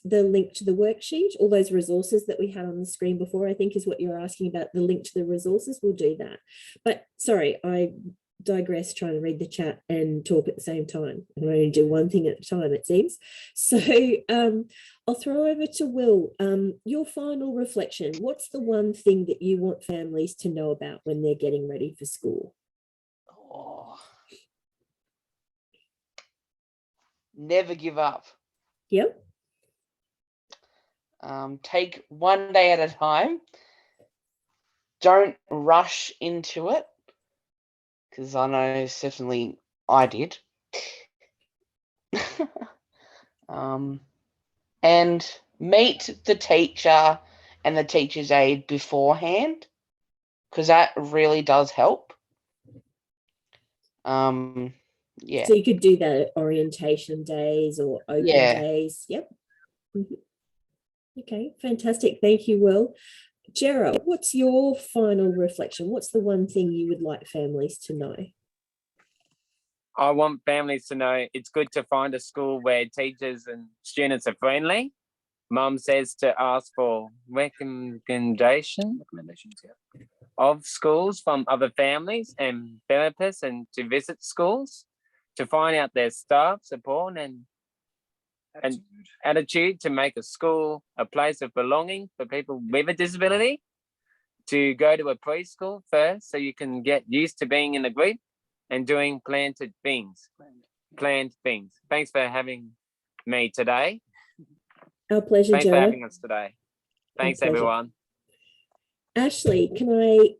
link to the worksheet, all those resources that we had on the screen before, I think is what you're asking about, the link to the resources, we'll do that. But sorry, I digress trying to read the chat and talk at the same time. I can only do one thing at a time, it seems. So I'll throw over to Will. Your final reflection, what's the one thing that you want families to know about when they're getting ready for school? Oh. Never give up. Yep. Take one day at a time. Don't rush into it, because I know certainly I did. And meet the teacher and the teacher's aide beforehand, because that really does help. Yeah. So you could do that at orientation days or open days. Yep. Okay, fantastic. Thank you, Will. Jera, what's your final reflection? What's the one thing you would like families to know? I want families to know it's good to find a school where teachers and students are friendly. Mum says to ask for recommendations of schools from other families and therapists, and to visit schools to find out their staff support and attitude to make a school a place of belonging for people with a disability. To go to a preschool first so you can get used to being in a group and doing planned things. Thanks for having me today. Our pleasure, Thanks for Jera. having us today. Thanks, pleasure. everyone. Ashley,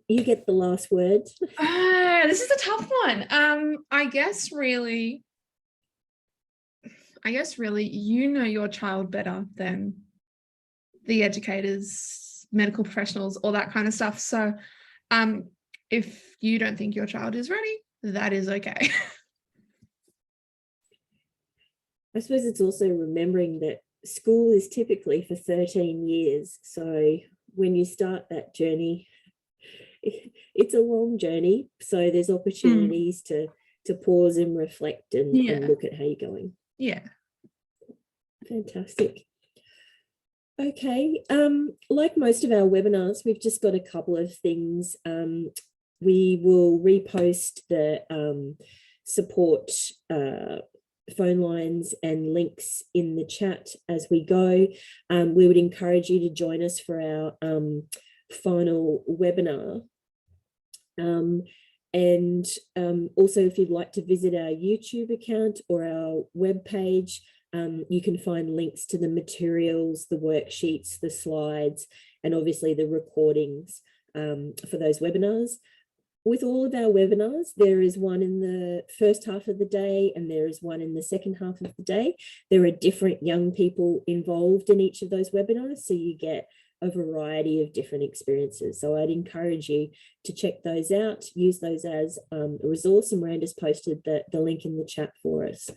you get the last word? This is a tough one. I guess really, you know your child better than the educators, medical professionals, all that kind of stuff. So if you don't think your child is ready, that is okay. I suppose it's also remembering that school is typically for 13 years. So when you start that journey, it's a long journey. So there's opportunities to pause and reflect and look at how you're going. Yeah. Fantastic. Okay. Like most of our webinars, we've just got a couple of things. We will repost the support phone lines and links in the chat as we go. We would encourage you to join us for our final webinar. And also, if you'd like to visit our YouTube account or our webpage, you can find links to the materials, the worksheets, the slides, and obviously the recordings for those webinars. With all of our webinars, there is one in the first half of the day and there is one in the second half of the day. There are different young people involved in each of those webinars, so you get a variety of different experiences. So I'd encourage you to check those out, use those as a resource, and Miranda's posted the link in the chat for us.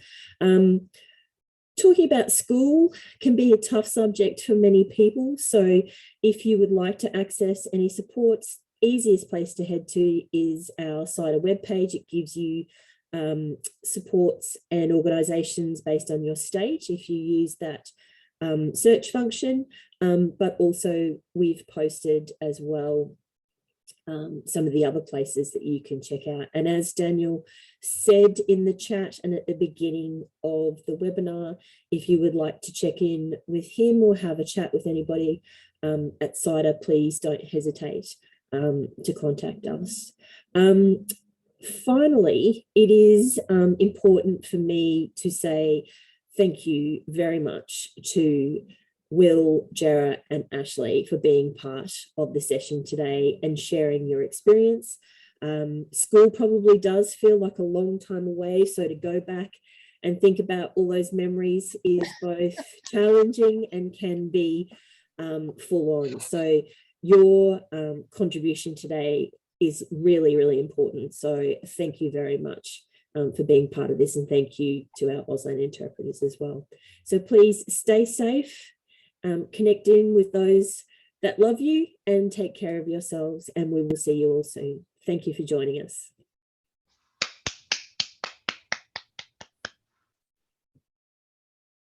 Talking about school can be a tough subject for many people. So if you would like to access any supports, easiest place to head to is our CYDA webpage. It gives you supports and organisations based on your state if you use that search function, but also we've posted as well some of the other places that you can check out. And as Daniel said in the chat and at the beginning of the webinar, if you would like to check in with him or have a chat with anybody at CYDA, please don't hesitate to contact us. Finally, it is important for me to say thank you very much to Will, Jera, and Ashley for being part of the session today and sharing your experience. School probably does feel like a long time away, so to go back and think about all those memories is both challenging and can be full on. So your contribution today is really, really important. So thank you very much for being part of this, and thank you to our Auslan interpreters as well. So please stay safe, connect in with those that love you, and take care of yourselves, and we will see you all soon. Thank you for joining us.